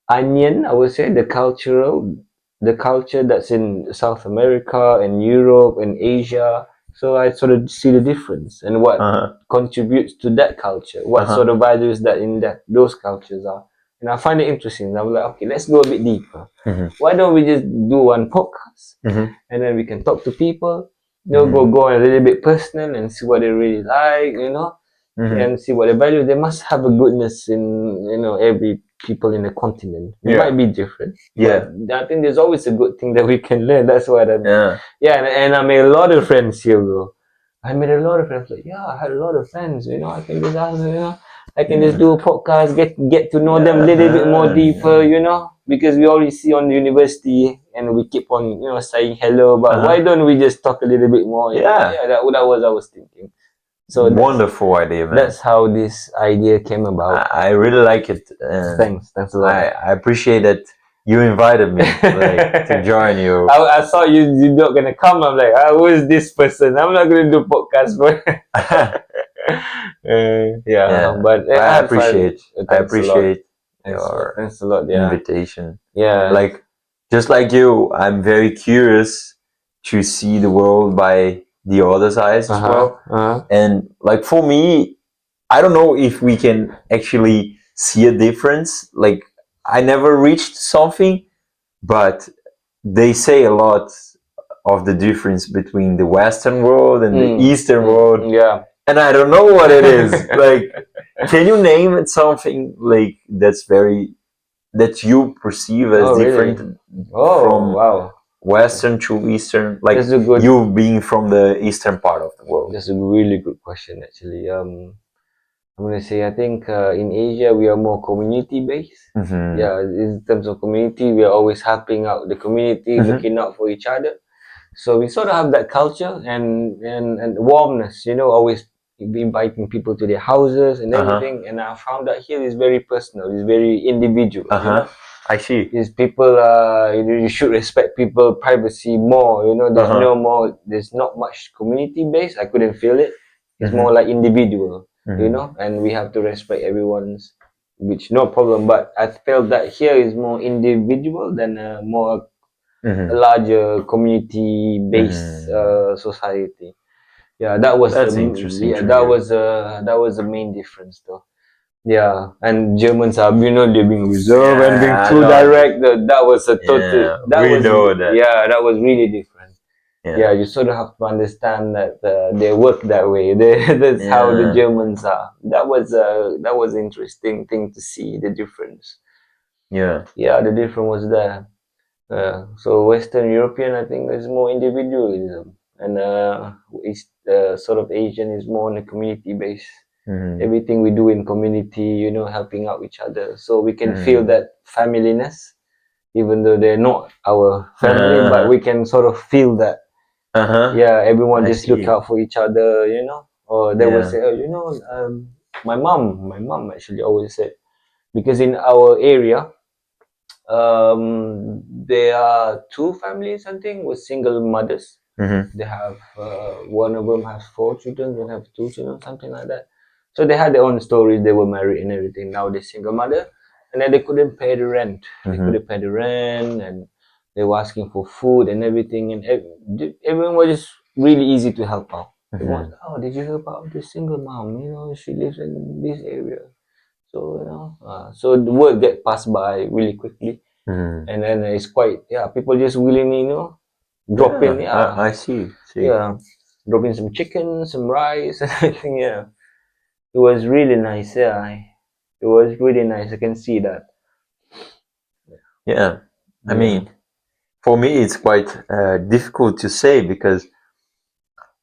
onion. I would say the culture that's in South America and Europe and Asia. So I sort of see the difference and what Uh-huh. contributes to that culture, what Uh-huh. sort of values that in those cultures are. And I find it interesting. I'm like, okay, let's go a bit deeper. Mhm. Why don't we just do one podcast Mhm. and then we can talk to people, Mhm. go a little bit personal and see what they really like, Mhm. and see what they value. They must have a goodness in every people in the continent. It Yeah. might be different, Yeah. but I think there's always a good thing that we can learn. That's what I mean. Yeah. Yeah, and I made a lot of friends here, bro. I made a lot of friends. Like, yeah, I had a lot of friends. I can just ask, I can just do a podcast, get to know them a little bit more deeper, because we always see on the university and we keep on, saying hello. But why don't we just talk a little bit more? Yeah. Yeah, that was I was thinking. So Wonderful idea, man. that's how this idea came about. I really like it. Thanks a lot. I appreciate that you invited me to join you. I saw you're not gonna come. I'm like, who is this person? I'm not gonna do podcast for. Yeah, but I appreciate. I appreciate your thanks a lot. Yeah, invitation. yeah. Like, just like you, I'm very curious to see the world by the other sides as well. And like for me, I don't know if we can actually see a difference. Like, I never reached something, but they say a lot of the difference between the Western world and the Eastern world. Yeah. And I don't know what it is. Like, can you name it something like that you perceive as different from Western to Eastern? Like, you being from the Eastern part of the world. That's a really good question, actually. I'm gonna say I think in Asia we are more community based. Mhm. Yeah, in terms of community, we are always helping out the community, looking out for each other. So we sort of have that culture and warmness, always inviting people to their houses and everything. And I found that here is very personal, it's very individual. I see. Is people you should respect people privacy more. There's not much community based. I couldn't feel it. It's more like individual. And we have to respect everyone's, which no problem. But I felt that here is more individual than more a larger community based society. Yeah, that was That's interesting. yeah, that was the main difference though. Yeah, and Germans are, they're being reserved and being too direct. That was a total. That was really different. Yeah, you sort of have to understand that they work that way. That's how the Germans are. That was interesting thing to see the difference. Yeah, the difference was there. So Western European, I think, is more individualism, and East sort of Asian is more on a community base. Everything we do in community, helping out each other, so we can feel that familyness. even though they're not our family, but we can sort of feel that. Yeah, everyone I just look see. out for each other, or they will Yeah. say, oh, my mom actually always said, because in our area, there are two families, I think, with single mothers. Mm-hmm. They have one of them has 4 children, one have 2 children, something like that. So they had their own stories. They were married and everything. Now they're single mother, and then they couldn't pay the rent. They Mm-hmm. couldn't pay the rent, and they were asking for food and everything. And everyone was just really easy to help out. Everyone was, Mm-hmm. oh, did you help out this single mom? She lives in this area. So so the word get passed by really quickly, Mm-hmm. and then it's quite, yeah. People just willingly, drop in, Yeah, yeah, I see. See. yeah, drop in some chicken, some rice, and everything. Yeah, it was really nice. Yeah, it was really nice. I can see that. Yeah. I Yeah. mean, for me, it's quite difficult to say because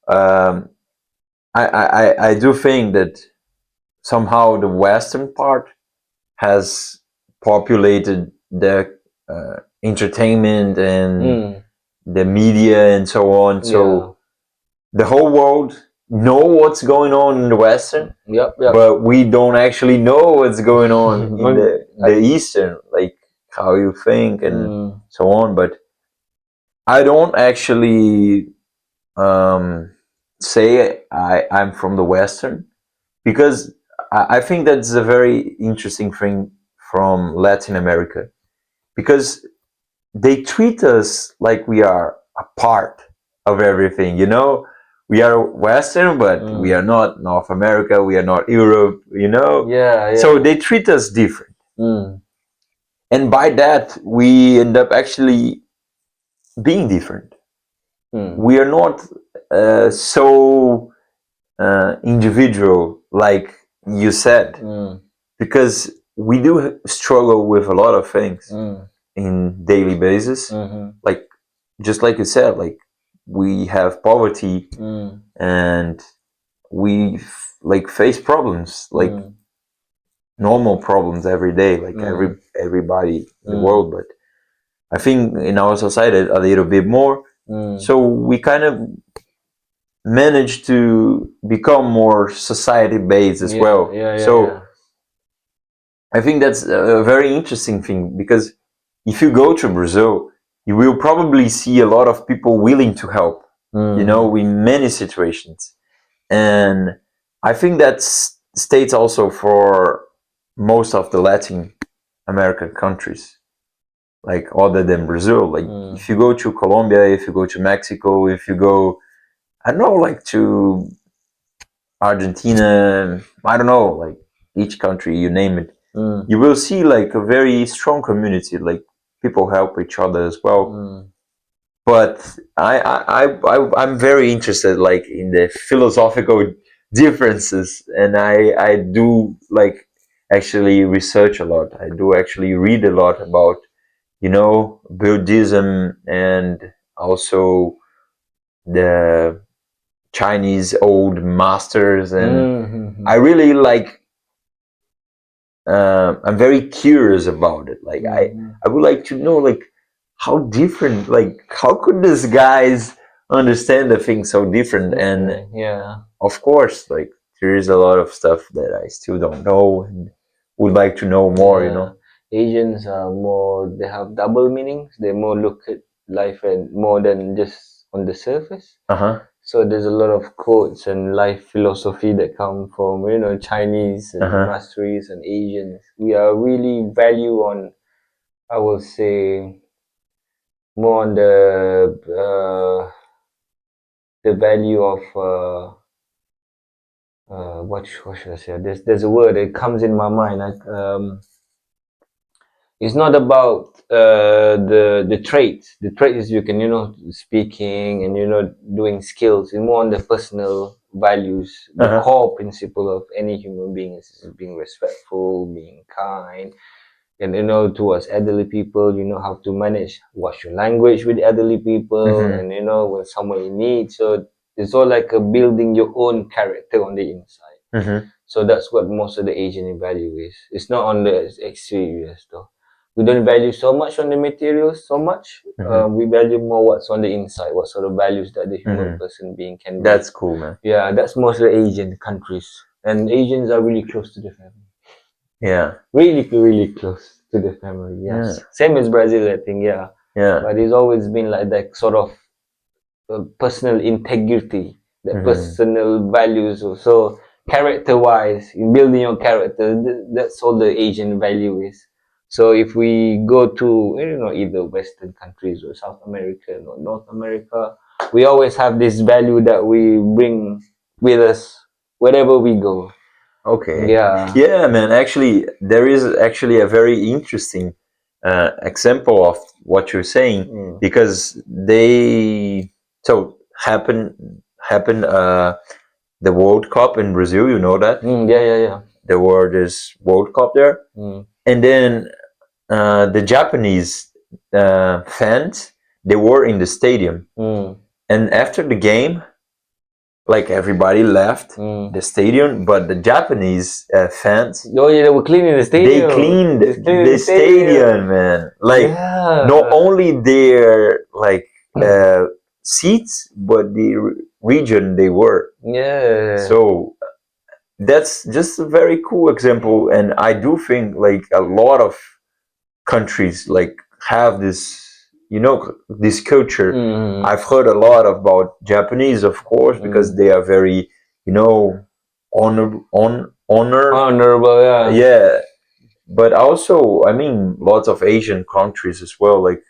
um, I do think that somehow the Western part has populated the entertainment and Mm. the media and so on. Yeah. So the whole world know what's going on in the Western, Yep. Yep. but we don't actually know what's going on in the I, Eastern, like how you think and mm, so on. But I don't actually um, say I'm from the Western because I think that's a very interesting thing from Latin America because they treat us like we are a part of everything. We are Western, but we are not North America. We are not Europe. yeah. So Yeah. they treat us different, Mm. and by that we end up actually being different. Mm. We are not so individual, like you said, Mm. because we do struggle with a lot of things Mm. in daily basis. Mm-hmm. Like just like you said, like we have poverty Mm. and we like face problems, like Mm. normal problems every day, like Mm. everybody in the Mm. world. But I think in our society a little bit more. Mm. So we kind of manage to become more society based as Yeah. well. Yeah. Yeah. So Yeah. I think that's a very interesting thing because if you go to Brazil, you will probably see a lot of people willing to help, Mm. in many situations. And I think that states also for most of the Latin American countries, like other than Brazil. Like Mm. if you go to Colombia, if you go to Mexico, if you go, I don't know, like to Argentina, I don't know, like each country, you name it, Mm. you will see like a very strong community. Like people help each other as well. Mm. But I'm very interested like in the philosophical differences, and I do like actually research a lot. I do actually read a lot about Buddhism and also the Chinese old masters, and Mm-hmm. I really like. I'm very curious about it. Like Mm-hmm. I would like to know like how different. Like how could these guys understand the thing so different? And Okay. Yeah. of course, like there is a lot of stuff that I still don't know and would like to know more. Yeah. Asians are more. They have double meanings. They more look at life and more than just on the surface. Uh huh. So there's a lot of quotes and life philosophy that come from Chinese Uh and huh. Masteries and Asians. We are really value on, I will say, more on the value of what should I say? There's a word that comes in my mind. Like it's not about the trait. The trait is you can speaking and doing skills. It's more on the personal values. Uh The huh. core principle of any human being is being respectful, being kind, and towards elderly people. You know how to manage what's your language with elderly people, Mm-hmm. and when someone in need. So it's all like a building your own character on the inside. Mm-hmm. So that's what most of the Asian value is. It's not on the exterior though. we don't value so much on the materials so much. We value more what's on the inside, what sort of values that the human person being can be. That's cool, man. Yeah, that's mostly Asian countries, and Asians are really close to the family. Yeah. Really, really close to the family. Yes, Yeah. same as Brazil, I think. Yeah, Yeah. but it's always been like that sort of personal integrity, that personal values. So character-wise, in building your character, that's all the Asian value is. So if we go to either Western countries or South America or North America, we always have this value that we bring with us wherever we go. Okay. Yeah. Yeah, man. Actually, there is actually a very interesting example of what you're saying, because they happened the World Cup in Brazil. You know that Yeah. there were this World Cup there, and then the Japanese fans, they were in the stadium, and after the game, like everybody left the stadium, but the Japanese fans, Oh yeah, they were cleaning the stadium. they cleaned Just cleaning the stadium, man. Like not only their like seats, but the region they were. Yeah. So that's just a very cool example, and I do think like a lot of countries like have this, this culture. I've heard a lot about Japanese, of course, because they are very, honorable. Yeah. Yeah, but also, I mean, lots of Asian countries as well. Like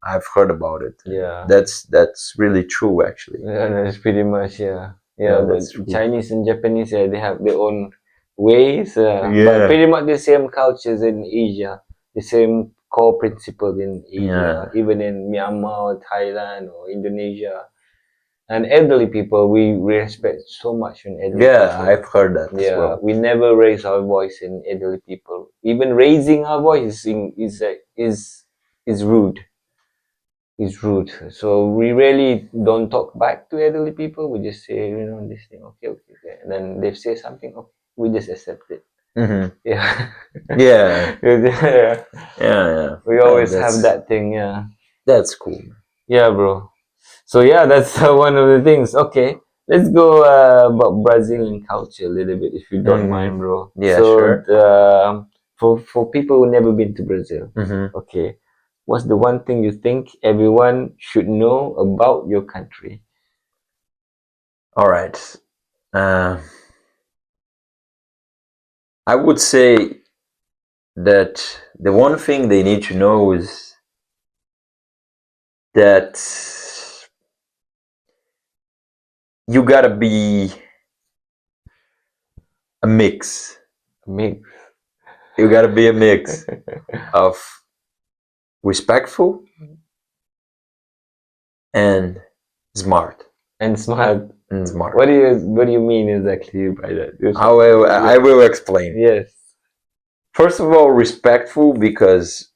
I've heard about it. Yeah. That's really true, actually. Yeah, that's pretty much Yeah, but that's true. Chinese and Japanese, they have their own ways. But Yeah. pretty much the same cultures in Asia, the same core principles in Asia, even in Myanmar, Thailand, or Indonesia. And elderly people, we respect so much in elderly Yeah, people. I've heard that as Yeah, well. we never raise our voice in elderly people. Even raising our voice is rude. Is rude. So we really don't talk back to elderly people. We just say, this thing, okay. And then they say something, okay, we just accept it. Mm-hmm. Yeah. Yeah. Yeah. Yeah. We always have that thing. Yeah. That's cool. Yeah, bro. So yeah, that's one of the things. Okay, let's go about Brazilian culture a little bit, if you don't mind, bro. Yeah, so, sure. For people who never been to Brazil, okay, what's the one thing you think everyone should know about your country? All right. I would say that the one thing they need to know is that you gotta be a mix. Mix. You gotta be a mix of respectful and smart. And smart. And smart. What do you mean exactly by that? I will explain. Yes. First of all, respectful, because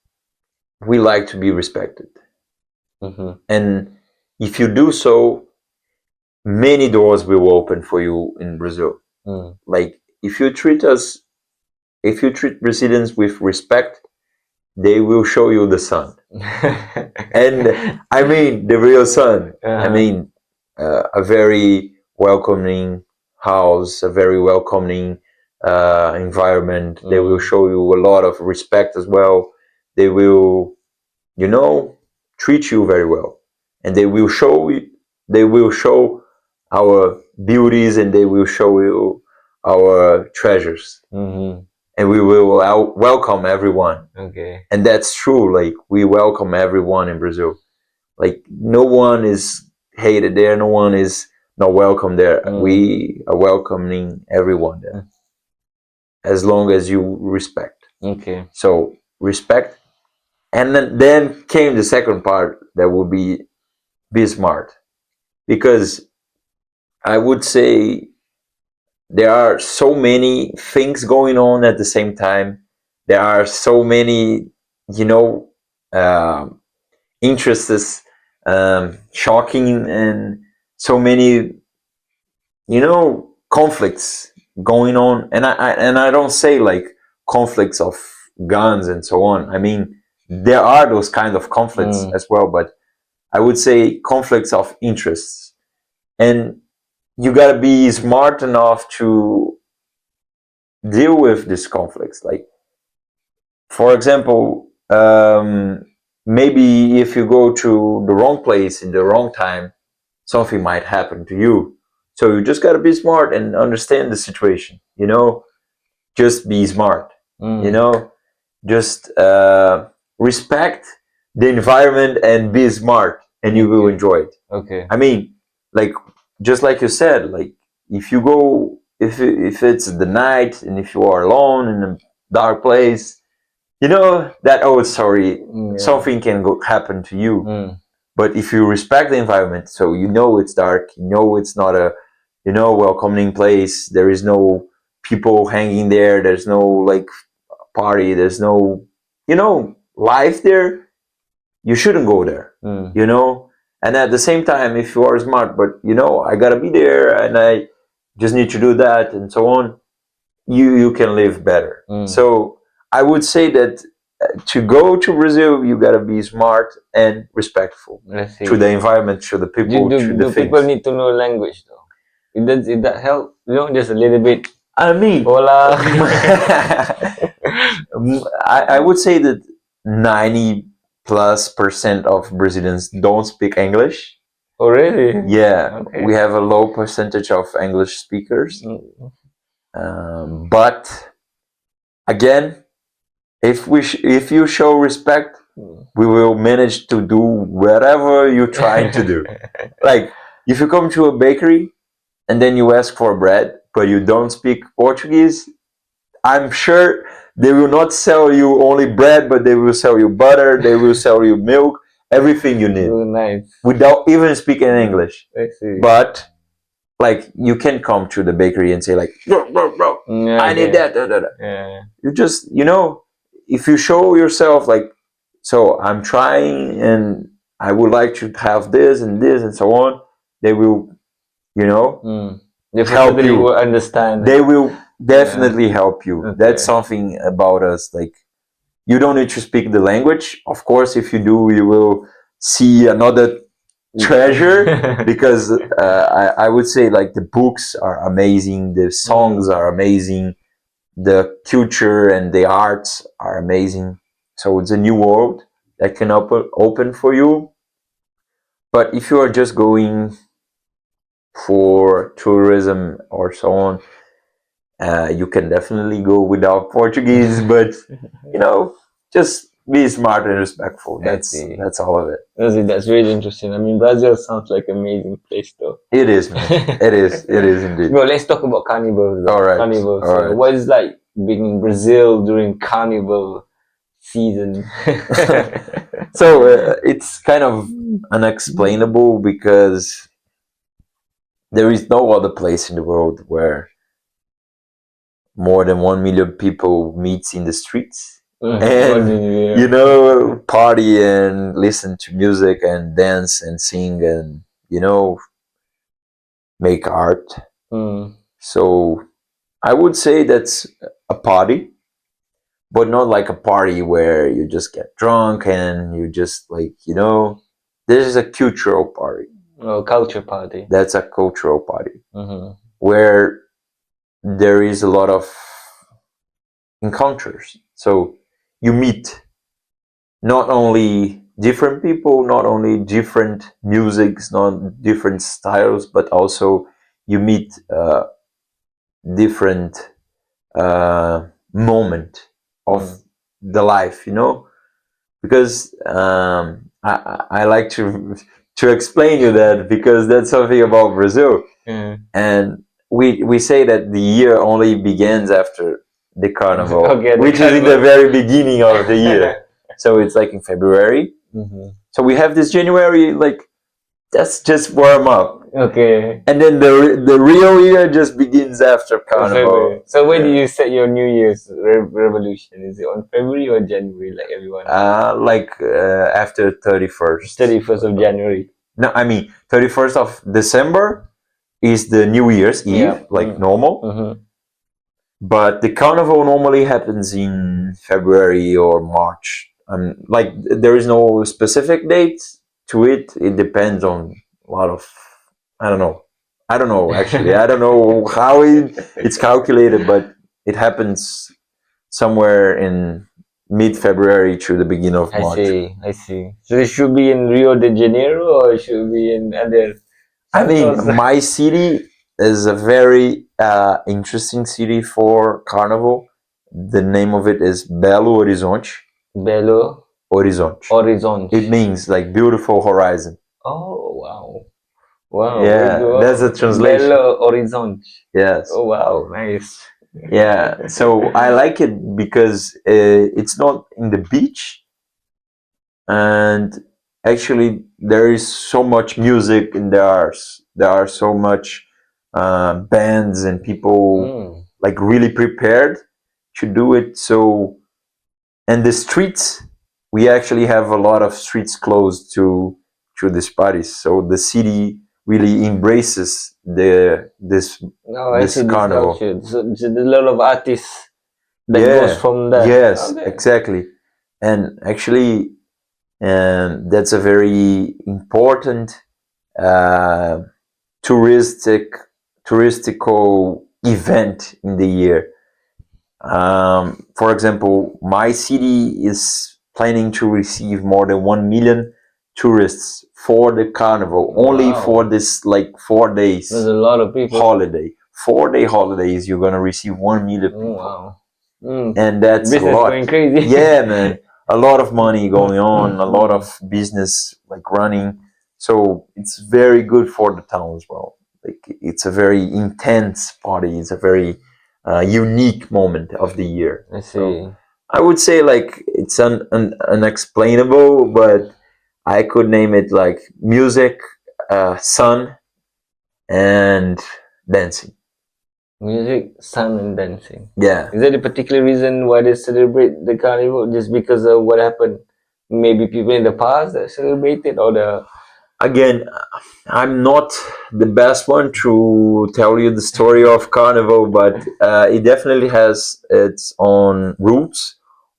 we like to be respected. And if you do so, many doors will open for you in Brazil. Like if you treat Brazilians with respect, they will show you the sun. And I mean the real sun. I mean a very welcoming house, a very welcoming environment. They will show you a lot of respect as well. They will, treat you very well, and they will show our beauties, and they will show you our treasures. And we will welcome everyone. Okay. And that's true. Like we welcome everyone in Brazil. Like no one is hated there. No one is not welcome there. We are welcoming everyone there, as long as you respect. Okay. So respect, and then came the second part, that would be smart, because I would say there are so many things going on at the same time. There are so many, interests, shocking, and so many, conflicts going on. And I don't say like conflicts of guns and so on. I mean there are those kind of conflicts as well, but I would say conflicts of interests. And you gotta be smart enough to deal with these conflicts. Like, for example, maybe if you go to the wrong place in the wrong time, something might happen to you. So you just gotta be smart and understand the situation. You know, just be smart. You know, just respect the environment and be smart, and you will enjoy it. Okay. I mean, like, just like you said, like, if you go, if it's the night and if you are alone in a dark place, you know that, oh, sorry, something can happen to you. But if you respect the environment, so you know it's dark, you know it's not a, welcoming place, there is no people hanging there, there's no like party, there's no, life there, you shouldn't go there. And at the same time, if you are smart, but I gotta be there and I just need to do that and so on, you can live better. So I would say that to go to Brazil, you gotta be smart and respectful to the environment, to the people, to the do things. people need to know language though? Did that help? Just a little bit. I mean, Hola. I would say that 90+% of Brazilians don't speak English. Oh really? Yeah, Okay. we have a low percentage of English speakers. But again, if you show respect, we will manage to do whatever you're trying to do. Like, if you come to a bakery and then you ask for bread, but you don't speak Portuguese, I'm sure they will not sell you only bread, but they will sell you butter, they will sell you milk, everything you need. Oh, nice. Without even speaking English. I see. But like, you can come to the bakery and say like, bro, I need that. Yeah. You just, if you show yourself like, so I'm trying and I would like to have this and so on, they will, They help possibly you. will understand. They will definitely help you. Okay. That's something about us. Like, you don't need to speak the language. Of course, if you do, you will see another treasure. Because I would say like the books are amazing, the songs are amazing, the culture and the arts are amazing. So it's a new world that can open for you. But if you are just going for tourism or so on, you can definitely go without Portuguese, but just be smart and respectful. That's all of it. That's really interesting. I mean, Brazil sounds like an amazing place, though. It is, man. It is indeed. Bro, let's talk about carnivals. All right. Carnivals. All right. What is like being in Brazil during carnival season? So it's kind of unexplainable because there is no other place in the world where more than 1 million people meets in the streets and party and listen to music and dance and sing and make art. So I would say that's a party, but not like a party where you just get drunk and you just like, this is a cultural party. Oh, culture party. That's a cultural party where there is a lot of encounters. So you meet not only different people, not only different musics, not different styles, but also you meet different moment of the life, because I like to explain you that, because that's something about Brazil. And we say that the year only begins after the carnival, which is in the very beginning of the year. So it's like in February. So we have this January, like, that's just warm up. Okay. And then the real year just begins after carnival. So when do you set your New Year's revolution? Is it on February or January, like everyone? After 31st. 31st of January. No, I mean 31st of December is the New Year's Eve, like normal. But the carnival normally happens in February or March. Like there is no specific date to it. It depends on a lot of, I don't know. I don't know actually. I don't know how it's calculated, but it happens somewhere in mid-February to the beginning of I March. see, I see. So it should be in Rio de Janeiro or it should be in other I mean, Santos? my city is a very interesting city for carnival. The name of it is Belo Horizonte. Belo Horizonte. Horizonte. It means like beautiful horizon. Oh wow. Wow, we Yeah, go that's the translation. Belo Horizonte. Yes. Oh wow, nice. Yeah. So I like it because it's not in the beach, and actually there is so much music, and there are so much bands and people Mm. like really prepared to do it. So, and the streets, we actually have a lot of streets closed to these parties. So the city really embraces this Oh, I see this carnival. culture. So there's a lot of artists that goes Yeah. from there. Yes. Okay. Exactly. And actually, that's a very important uh, touristic touristical event in the year. For example, my city is planning to receive more than 1 million tourists for the carnival, only Wow. for this like 4 days There's a lot of people. holiday. 4 day holidays, you're gonna receive 1 million Oh, people, wow. Mm. and that's Business a lot. going crazy. Yeah, man, a lot of money going on, a lot of business like running. So it's very good for the town as well. Like it's a very intense party. It's a very unique moment of the year. I see. So I would say like it's unexplainable, but I could name it like music, sun, and dancing. Music, sun, and dancing. Yeah. Is there a particular reason why they celebrate the carnival? Just because of what happened? Maybe people in the past that celebrated, or the Again, I'm not the best one to tell you the story of Carnival, but it definitely has its own roots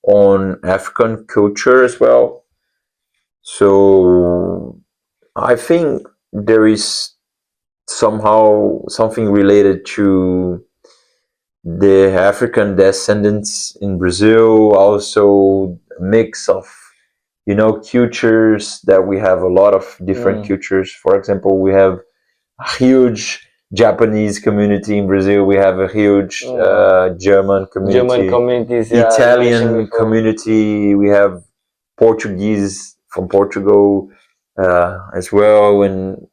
on African culture as well. So I think there is somehow something related to the African descendants in Brazil, also a mix of cultures, that we have a lot of different cultures. For example, we have a huge Japanese community in Brazil. We have a huge German community, German communities, yeah, Italian community. We have Portuguese from Portugal as well, and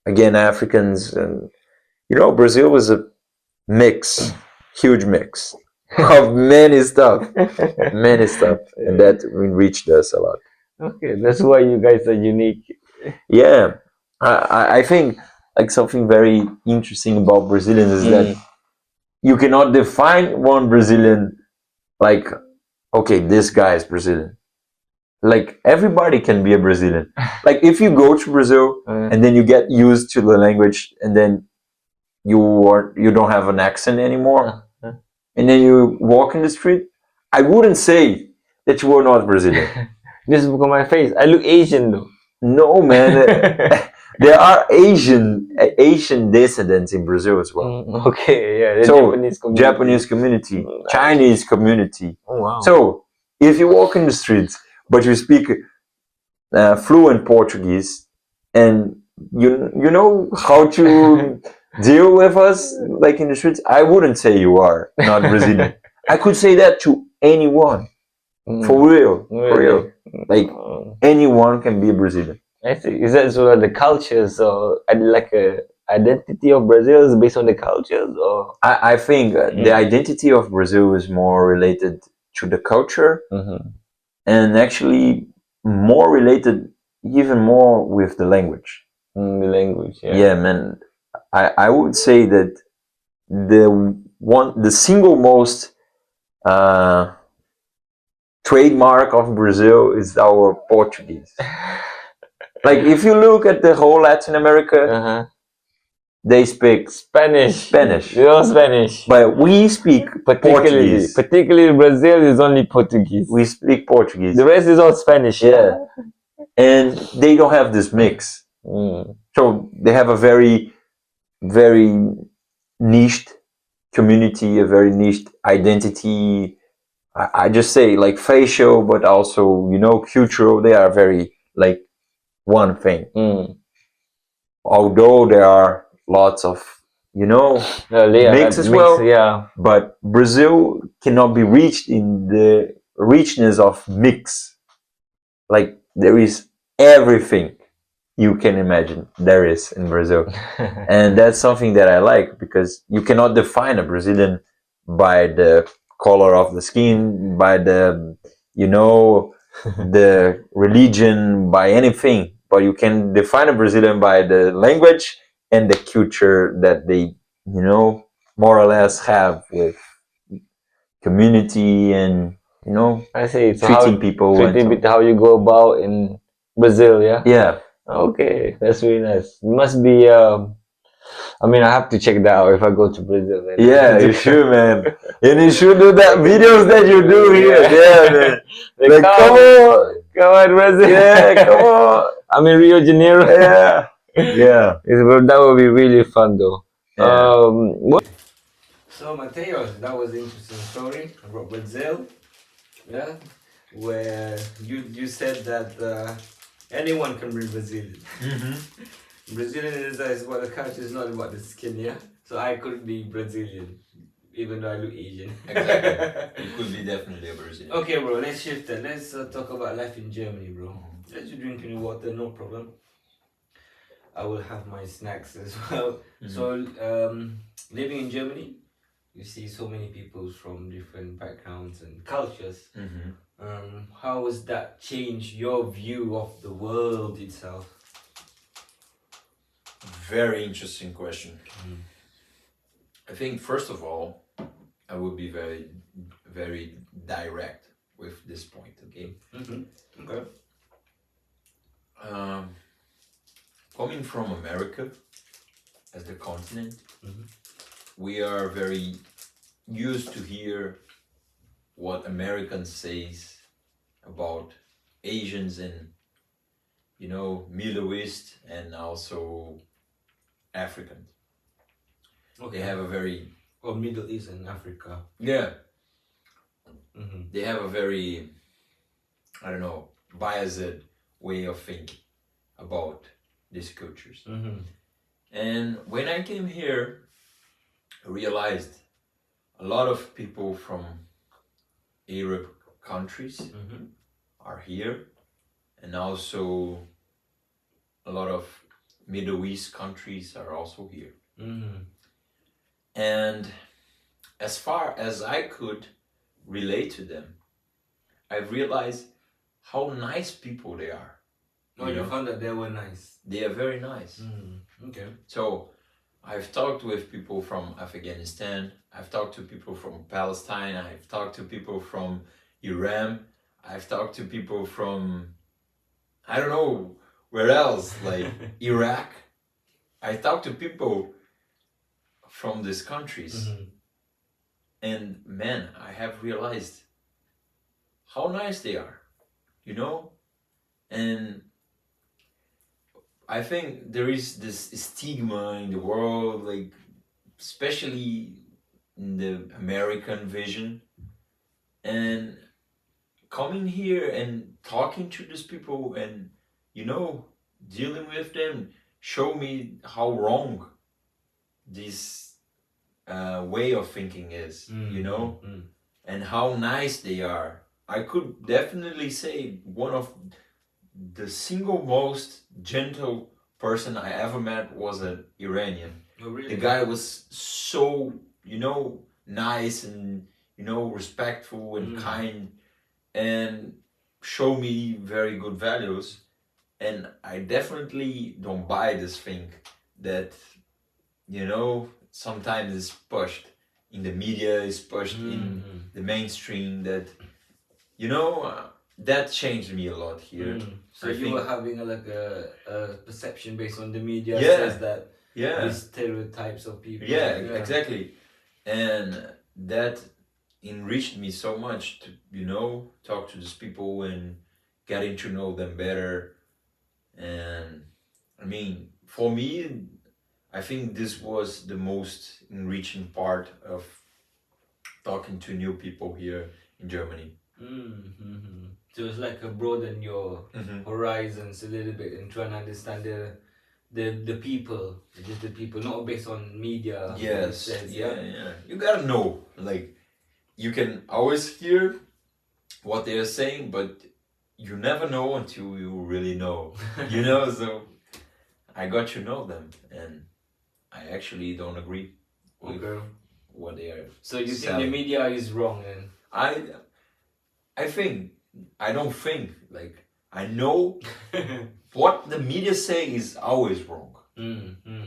again Africans. And Brazil was a mix, huge mix of many stuff, and that enriched us a lot. Okay, that's why you guys are unique. Yeah, I think like something very interesting about Brazilians is that you cannot define one Brazilian like, okay, this guy is Brazilian. Like everybody can be a Brazilian. Like if you go to Brazil and then you get used to the language, and then you don't have an accent anymore, and then you walk in the street, I wouldn't say that you are not Brazilian. Just look at my face. I look Asian though. No, man. There are Asian descendants in Brazil as well. Okay, yeah. The So Japanese community, Chinese community. Oh wow. So if you walk in the streets but you speak fluent Portuguese, and you know how to deal with us like in the streets, I wouldn't say you are not Brazilian. I could say that to anyone. For real. For real. Like anyone can be a Brazilian. I see. Is that sort of the cultures, or like a identity of Brazil is based on the cultures, or I think the identity of Brazil is more related to the culture, and actually more related, even more with the language. The language, yeah. Yeah, man. I would say that the single most trademark of Brazil is our Portuguese. Like if you look at the whole Latin America, they speak Spanish. You know Spanish. But we speak Portuguese. Particularly Brazil is only Portuguese. We speak Portuguese. The rest is all Spanish. Yeah. And they don't have this mix. So they have a very, very niched community, a very niched identity. I just say like facial, but also, you know, cultural. They are very like one thing. Although there are lots of, you know, mix as well. Yeah. But Brazil cannot be reached in the richness of mix. Like there is everything you can imagine there is in Brazil. And that's something that I like, because you cannot define a Brazilian by the color of the skin, by the, you know, the religion, by anything. But you can define a Brazilian by the language and the culture that they, you know, more or less have with community and, you know, I see. So treating people. how you go about in Brazil, yeah? Yeah. Okay, that's really nice. It must be. I mean, I have to check that out if I go to Brazil. Man. Yeah, you should, man. And you should do that videos that you do here. Yeah, man. Like, come on, Brazil. Yeah, come on. I'm in Rio de Janeiro. Yeah, yeah. That would be really fun, though. Yeah. So, Mateus, that was an interesting story about Brazil. Yeah, where you said that anyone can be Brazilian. Brazilian is what the culture is not about the skin, yeah? So I could be Brazilian, even though I look Asian. Exactly. You could be definitely a Brazilian. Okay, bro, let's shift it. Let's talk about life in Germany, bro. Let you drink any water, no problem. I will have my snacks as well. So, living in Germany, you see so many people from different backgrounds and cultures. How has that changed your view of the world itself? Very interesting question. I think, first of all, I would be very, very direct with this point, okay? Okay. Coming from America as the continent, we are very used to hear what Americans says about Asians and, you know, Middle East and also Africans. Okay. They have a very... Or Middle East and Africa. Yeah. They have a very, I don't know, biased way of thinking about these cultures. And when I came here, I realized a lot of people from Arab countries are here, and also a lot of Middle East countries are also here. And as far as I could relate to them, I realized how nice people they are. Oh, you found that they were nice? They are very nice. Okay. So I've talked with people from Afghanistan, I've talked to people from Palestine, I've talked to people from Iran, I've talked to people from, I don't know where else, like Iraq. I talked to people from these countries. And man, I have realized how nice they are, you know? And I think there is this stigma in the world, like especially in the American vision. And coming here and talking to these people and, you know, dealing with them, show me how wrong this way of thinking is, you know, and how nice they are. I could definitely say one of the single most gentle person I ever met was an Iranian. Oh, really? The guy was so, you know, nice and, you know, respectful and kind, and show me very good values. And I definitely don't buy this thing that, you know, sometimes is pushed in the media, is pushed in the mainstream, that, you know, that changed me a lot here. So you were having a perception based on the media Yeah. says that Yeah. these stereotypes of people. Yeah, exactly. And that enriched me so much to, talk to these people and getting to know them better. And I mean, for me, I think this was the most enriching part of talking to new people here in Germany. Mm-hmm. So it's like a broaden your horizons a little bit and trying to understand the people, just the people, not based on media. What it Yes, says, yeah. You gotta know, like, you can always hear what they are saying, but you never know until you really know. So I got to know them, and I actually don't agree with Okay. what they are. So you think the selling. media is wrong then? I think, I don't think, like, I know what the media say is always wrong.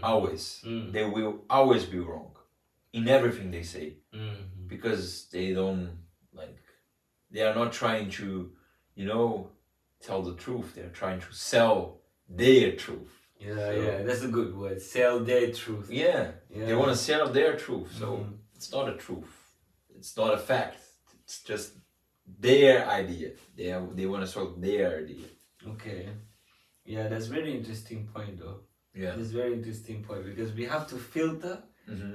Always. They will always be wrong in everything they say, because they don't, like, they are not trying to, tell the truth. They're trying to sell their truth. Yeah, that's a good word. Sell their truth. Yeah. They want to sell their truth. So it's not a truth. It's not a fact. It's just their idea. They want to sell their idea. Okay. Yeah, that's very interesting point though. Yeah. That's very interesting point because we have to filter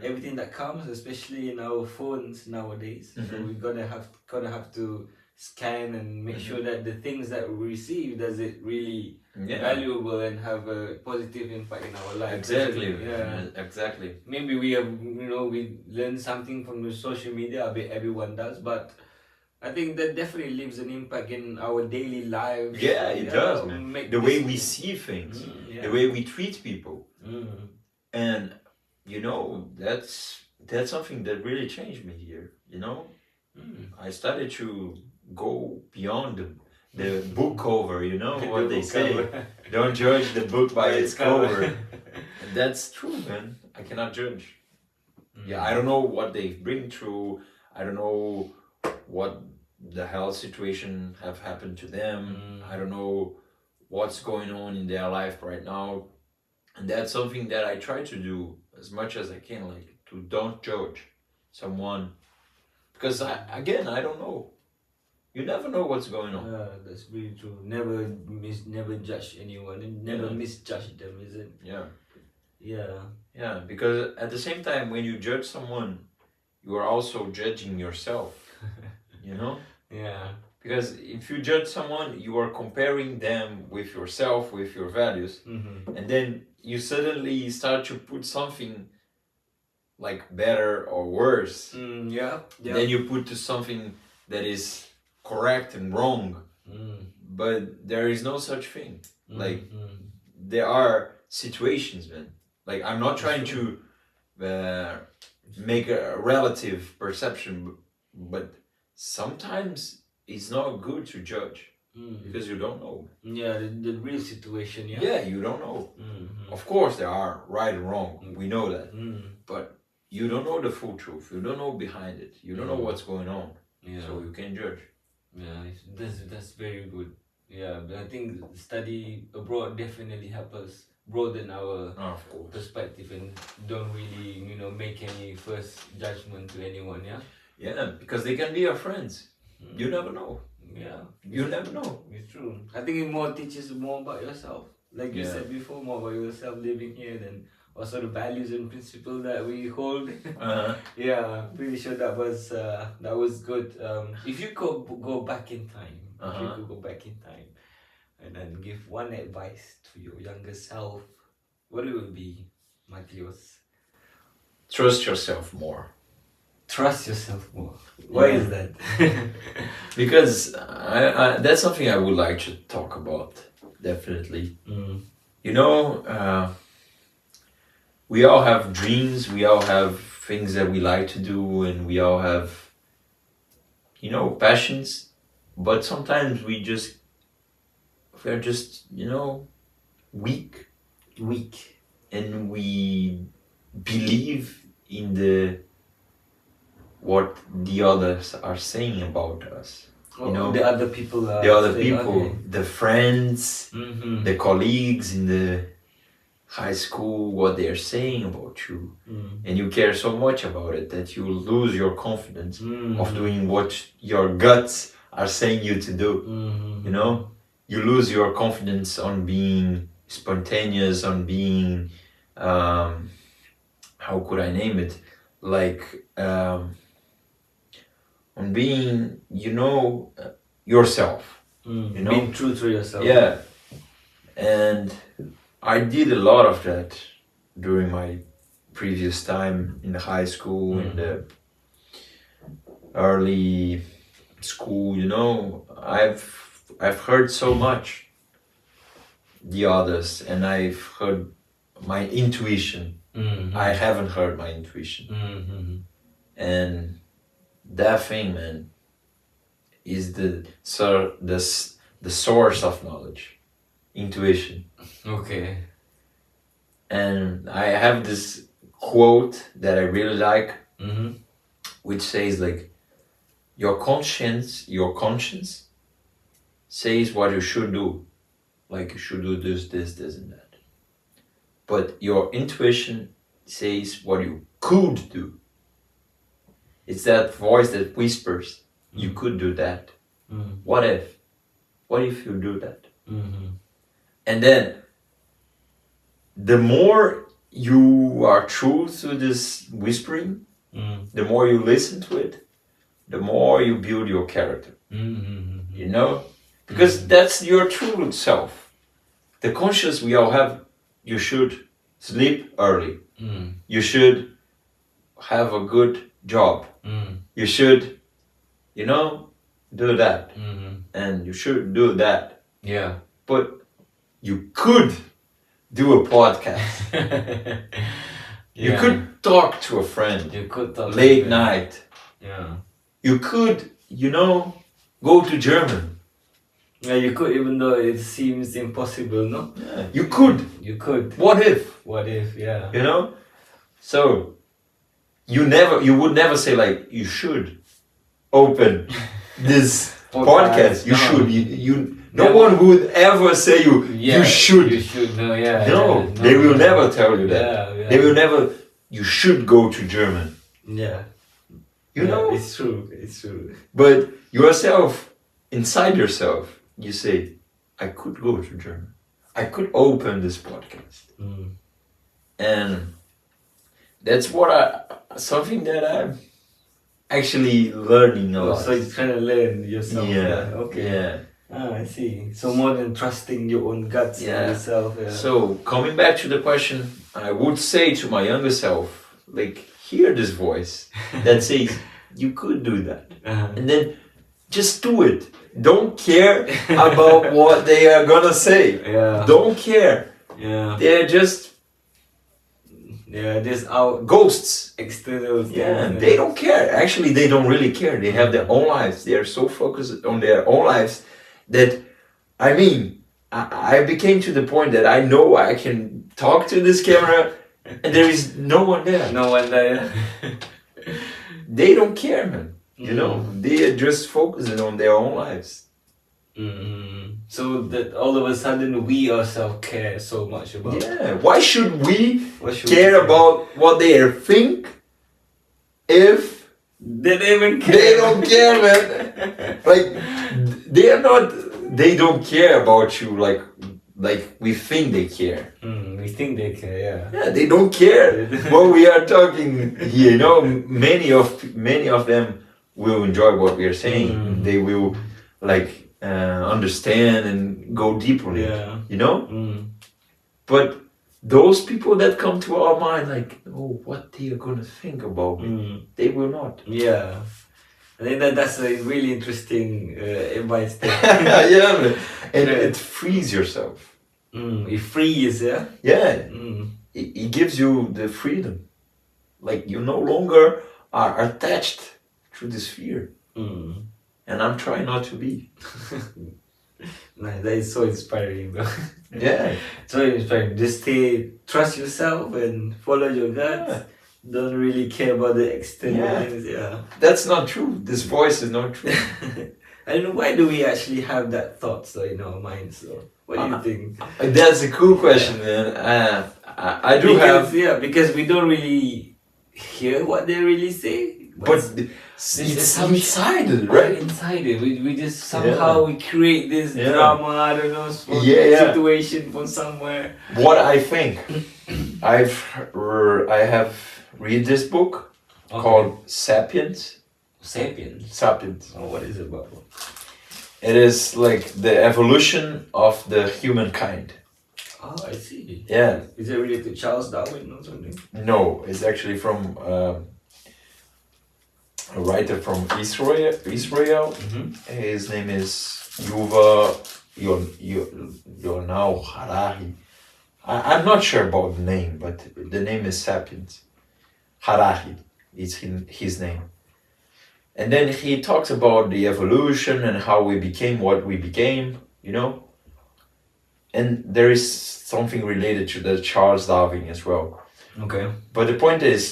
everything that comes, especially in our phones nowadays. So we gotta have to scan and make sure that the things that we receive does it really valuable and have a positive impact in our life. Exactly. Yeah. Exactly. Maybe we have we learn something from the social media. I bet everyone does, but I think that definitely leaves an impact in our daily lives. Yeah, it does, man. The way we see things, the way we treat people, and that's something that really changed me here. I started to go beyond the book cover. What they say. Don't judge the book by its cover. And that's true, man. I cannot judge. Yeah, I don't know what they bring through. I don't know what the health situation have happened to them. I don't know what's going on in their life right now. And that's something that I try to do as much as I can, like, to don't judge someone. Because I don't know. You never know what's going on. Yeah, that's really true. Never judge anyone and never misjudge them, is it? Yeah. Yeah. Yeah, because at the same time, when you judge someone, you are also judging yourself. Yeah. Because if you judge someone, you are comparing them with yourself, with your values, and then you suddenly start to put something like better or worse. Yeah. Then you put to something that is correct and wrong, but there is no such thing. Like, there are situations, man. Like, I'm not trying to make a relative perception, but sometimes it's not good to judge because you don't know. Yeah, the real situation. Yeah. Yeah, you don't know. Of course, there are right and wrong. We know that, but you don't know the full truth. You don't know behind it. You don't know what's going on. Yeah. So you can judge. Yeah, that's very good. Yeah, but I think study abroad definitely help us broaden our perspective and don't really make any first judgment to anyone. Yeah. Yeah, because they can be your friends. You never know. Yeah. You never know. It's true. I think it more teaches more about yourself. Like you said before, more about yourself living here than also the values and principles that we hold. Yeah, I'm pretty sure that was good. If you could go back in time, and then give one advice to your younger self, what it would be, Mateus? Trust yourself more. Trust yourself more. Why is that? Because that's something I would like to talk about, definitely. We all have dreams, we all have things that we like to do, and we all have, passions, but sometimes we're just, weak. And we believe in what the others are saying about us. The other people. The friends, the colleagues in the high school what they're saying about you, and you care so much about it that you lose your confidence of doing what your guts are saying you to do. You know, you lose your confidence on being spontaneous, on being how could I name it, like on being, yourself. Being true to yourself. Yeah, and I did a lot of that during my previous time in the high school, in the early school. I've heard so much the others, and I've heard my intuition. I haven't heard my intuition, and that thing, man, is the source of knowledge, intuition. Okay. And I have this quote that I really like, which says like, your conscience says what you should do, like you should do this, and that. But your intuition says what you could do. It's that voice that whispers, you could do that. What if? What if you do that? And then, the more you are true to this whispering, the more you listen to it, the more you build your character. Because that's your true self. The conscious we all have, you should sleep early. You should have a good job. You should, do that. And you should do that. Yeah. But you could do a podcast. You could talk to a friend. You could talk late night. Yeah. You could, go to German. Yeah, you could, even though it seems impossible, no? Yeah, you could. You could. What if? What if, yeah. So you would never say like, you should open this podcast. You should. No one would ever say you should. You should, no, yeah. No, they will never tell you that. Yeah. They will never, you should go to German. Yeah. You know? It's true. But yourself, inside yourself, you say, I could go to German. I could open this podcast. And that's something that I'm actually learning a lot. So you're trying to learn yourself. Yeah. Okay. Yeah. I see. So more than trusting your own guts and yourself. Yeah. So coming back to the question, I would say to my younger self, like, hear this voice that says, you could do that. And then just do it. Don't care about what they are gonna say. Yeah. Don't care. Yeah. They're just out ghosts. External. Yeah, they don't care. Actually, they don't really care. They have their own lives. They are so focused on their own lives that, I became to the point that I know I can talk to this camera and there is no one there. No one there. They don't care, man. They are just focusing on their own lives. So that all of a sudden we ourselves care so much about. Yeah, why should we care about what they think if they don't even care? They don't care, man. Like, they don't care about you like we think they care. We think they care, yeah. Yeah, they don't care what we are talking here. Many of them will enjoy what we are saying. They will understand and go deeper in it. But those people that come to our mind like, oh, what they are gonna think about me, they will not. Yeah. I think that's a really interesting advice there. Yeah, man. And it frees yourself. It frees, yeah? Yeah. It gives you the freedom. Like, you no longer are attached to this fear. And I'm trying not to be. Nice, that is so inspiring, though. Yeah. So inspiring. Just trust yourself and follow your gut. Yeah. Don't really care about the external things. Yeah. That's not true. This voice is not true. And why do we actually have that thought in our minds? So what do you think? That's a cool question, man. I do have, because we don't really hear what they really say. but This it's assumption- inside it, right right? inside it. We just somehow we create this Yeah. drama, I don't know, situation from somewhere. What I think, I have read this book called Sapiens. Sapiens. Sapiens. Oh, what is it about? It is like the evolution of the humankind. Oh, I see. Yeah. Is it related to Charles Darwin or something? No, it's actually from a writer from Israel. Mm-hmm. His name is Yonau Harari. I'm not sure about the name, but the name is Sapiens. Harari is his name. And then he talks about the evolution and how we became what we became, you know? And there is something related to the Charles Darwin as well. Okay. But the point is,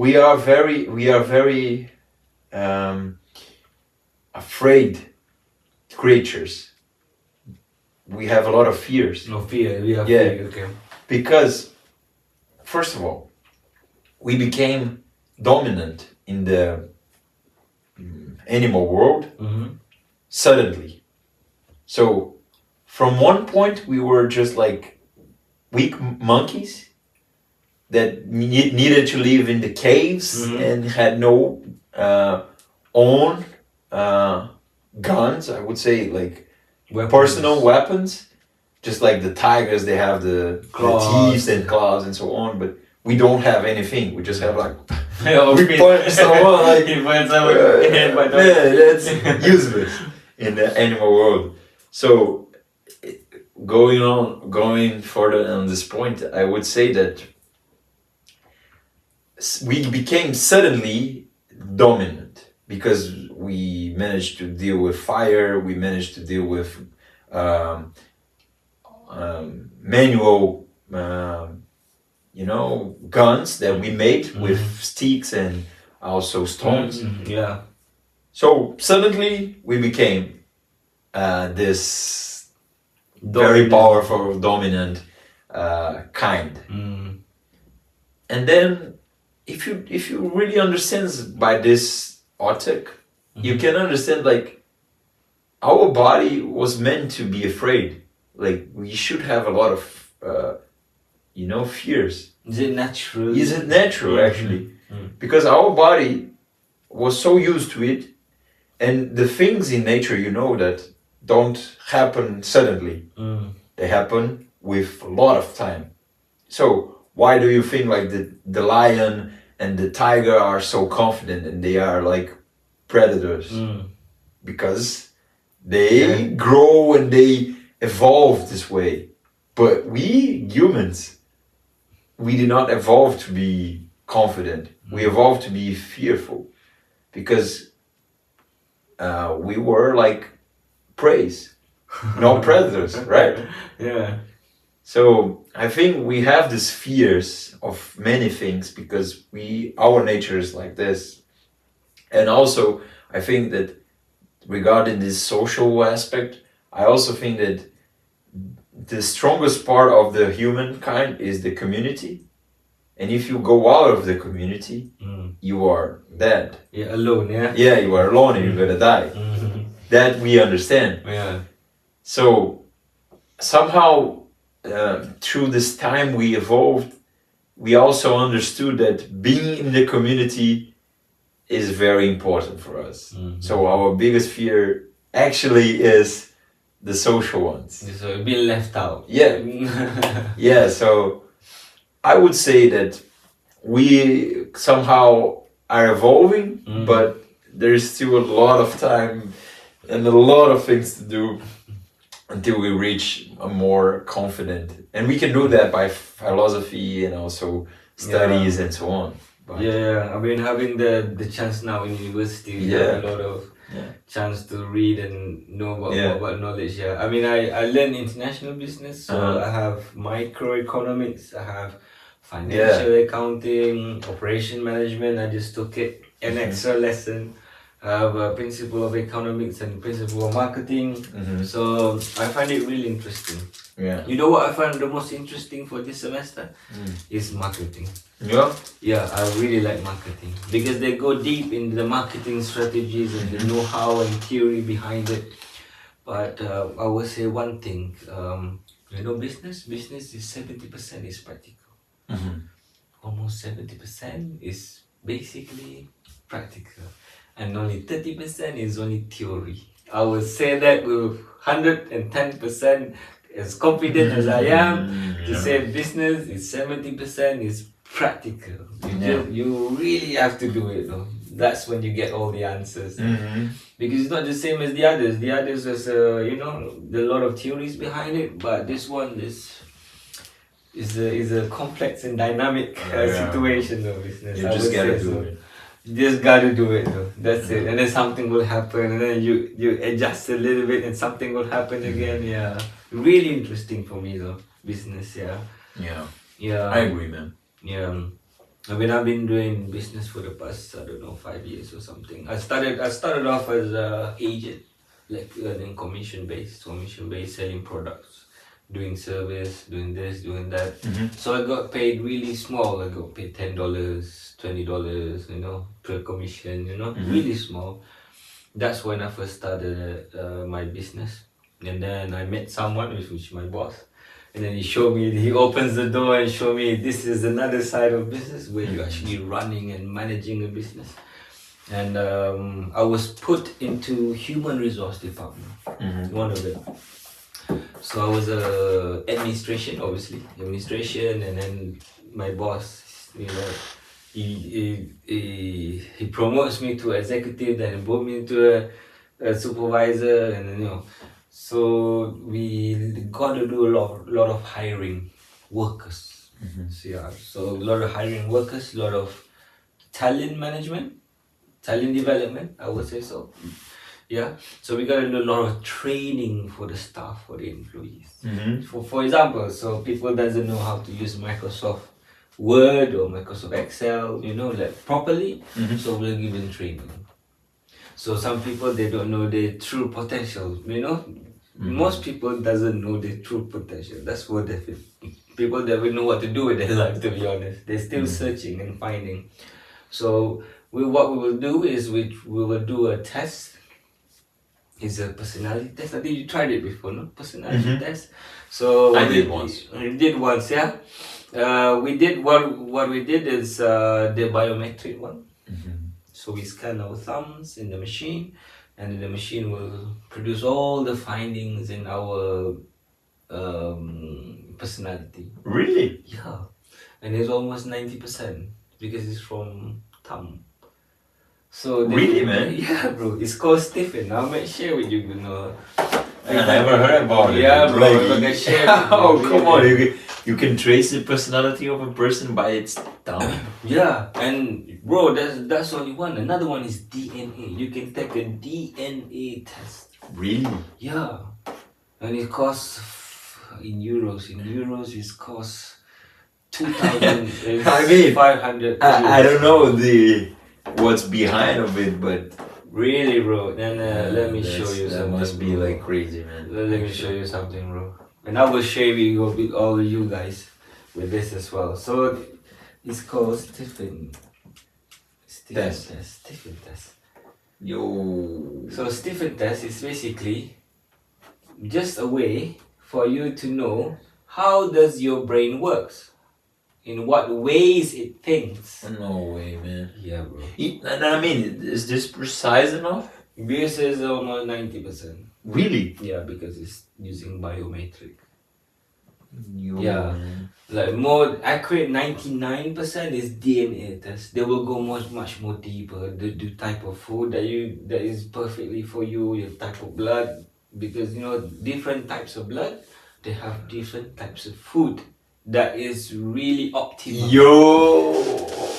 we are very afraid creatures. We have a lot of fears. No fear. We have Yeah. fear. Okay. Because, first of all, we became dominant in the animal world Mm-hmm. suddenly. So, from one point, we were just like weak monkeys that needed to live in the caves and had no own guns, I would say, like personal weapons. Just like the tigers, they have the teeth and claws and so on, but we don't have anything. We just have like we punch someone like that's useless in the animal world. So going further on this point, I would say that we became suddenly dominant because we managed to deal with fire. We managed to deal with manual, guns that we made with sticks and also stones. Yeah. So suddenly we became this very powerful, dominant kind. And then, if you really understand by this article, you can understand like our body was meant to be afraid. Like we should have a lot of fears. Is it natural? Is it natural actually? Because our body was so used to it, and the things in nature, that don't happen suddenly. They happen with a lot of time. So why do you think like the lion and the tiger are so confident and they are like predators? Because they grow and they evolve this way. But we humans, we did not evolve to be confident. We evolved to be fearful because we were like prey, not predators, right? Yeah. So I think we have these fears of many things because our nature is like this. And also I think that regarding this social aspect, I also think that the strongest part of the humankind is the community. And if you go out of the community, you are dead. Yeah, alone, yeah? Yeah, you are alone and you're gonna die. That we understand. Yeah. So somehow through this time we evolved, we also understood that being in the community is very important for us. So our biggest fear actually is the social ones. So being left out. Yeah. Yeah, so I would say that we somehow are evolving, but there's still a lot of time and a lot of things to do until we reach a more confident. And we can do that by philosophy and also studies and so on. But I mean, having the chance now in university, you have a lot of chance to read and know about knowledge. Yeah, I mean, I learned international business, so I have microeconomics, I have financial accounting, operation management. I just took it an extra lesson. I have a principle of economics and principle of marketing. So I find it really interesting. Yeah. You know what I find the most interesting for this semester? Is marketing. Yeah. Yeah, I really like marketing because they go deep into the marketing strategies and the know-how and theory behind it. But I will say one thing, business is 70% is practical. Almost 70% is basically practical, and only 30% is only theory. I would say that with 110% as confident as I am to say business is 70% is practical. You really have to do it though. That's when you get all the answers. Because it's not the same as the others. The others is there are a lot of theories behind it, but this one is a complex and dynamic situation though, business. You I just would gotta say do so. it. You just gotta do it though. That's it. And then something will happen, and then you adjust a little bit, and something will happen again. Yeah, really interesting for me though, business. Yeah, Yeah. yeah. I agree, man. Yeah. I mean, I've been doing business for the past, I don't know, 5 years or something. I started off as a agent, like earning commission based, selling products, doing service, doing this, doing that. So I got paid really small. I got paid $10, $20, per commission. Really small. That's when I first started my business, and then I met someone, which was my boss. And then he opens the door and show me this is another side of business where you're actually running and managing a business. And I was put into human resource department, one of them. So I was administration, and then my boss, he promotes me to executive, then he brought me into a supervisor, and then so we got to do a lot of hiring workers. So a lot of hiring workers, a lot of talent management, talent development, I would say so. Yeah, so we got to do a lot of training for the staff, for the employees. For example, so people doesn't know how to use Microsoft Word or Microsoft Excel, like properly. So we'll give them training. So some people, they don't know their true potential. Most people doesn't know their true potential. That's what they feel. People that will know what to do with their life. To be honest, they're still searching and finding. So what we will do is we will do a test. It's a personality test. I think you tried it before, no? Personality test. So I did once. You did once, yeah. We did what we did is the biometric one. So we scan our thumbs in the machine, and the machine will produce all the findings in our personality. Really? Yeah, and it's almost 90% because it's from thumb. So really, man? Yeah, bro. It's called Stephen. I'll make share with you. I never heard about it. Yeah, bro. I'm gonna share. Oh, come on! You can trace the personality of a person by its thumb. Yeah, and bro, that's only one. Another one is DNA. You can take a DNA test. Really? Yeah, and it costs in euros. In euros, it costs 2,000. I mean, 500. I don't know what's behind of it, but really, bro. Then let me show you that something. must be bro. like crazy, man. Let me show you something, bro. And I will share with all of you guys with this as well. So it's called Stephen Test. Stephen test. Yo. So Stephen test is basically just a way for you to know how does your brain works. In what ways it thinks. No way, man. Yeah, bro. And I mean, is this precise enough? This is almost 90%. Really? Yeah, because it's using biometric. Yo, Yeah. man. Like more accurate, 99% is DNA test. They will go much more deeper. The type of food that is perfectly for you, your type of blood, because different types of blood, they have different types of food that is really optimum.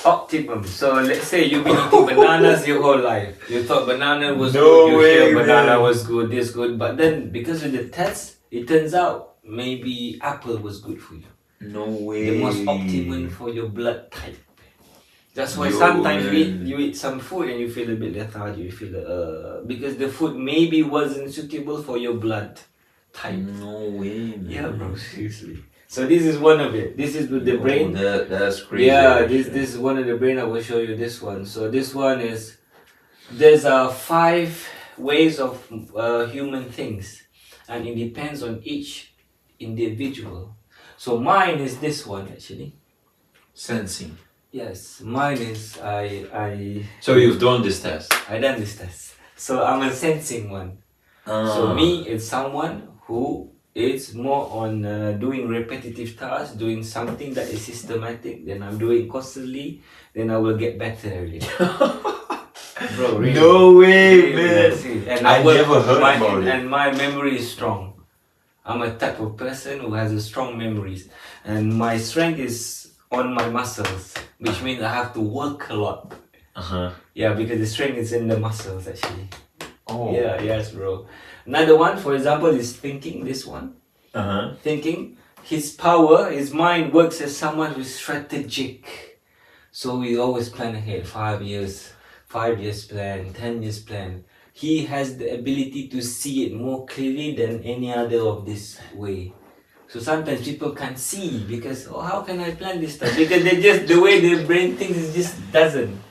Optimum. So let's say you've been eating bananas your whole life. You thought banana was good, you hear banana was good, this good, but then because of the test, it turns out maybe apple was good for you. No way. The most optimum for your blood type. That's why sometimes you eat some food and you feel a bit lethargic. You feel because the food maybe wasn't suitable for your blood type. No way, man. Yeah, bro, seriously. So this is one of it. This is with the brain. That's crazy. Yeah, actually. this is one of the brain. I will show you this one. So this one is, there's 5 ways of human things, and it depends on each individual. So mine is this one actually. Sensing. Yes, mine is So you've done this test. I done this test. So I'm a sensing one. So me is someone who is more on doing repetitive tasks, doing something that is systematic, then I'm doing constantly, then I will get better at it. Bro, really. No way, Really, man. that's it. And I never heard about it. And my memory is strong. I'm a type of person who has a strong memories, and my strength is on my muscles, which means I have to work a lot. Yeah, because the strength is in the muscles actually. Oh. Yeah, yes, bro. Another one, for example, is thinking. This one, thinking. His power, his mind works as someone who's strategic. So we always plan ahead, 5 years plan, 10 years plan. He has the ability to see it more clearly than any other of this way. So sometimes people can't see because, oh, how can I plan this stuff? Because they just, the way their brain thinks, it just doesn't.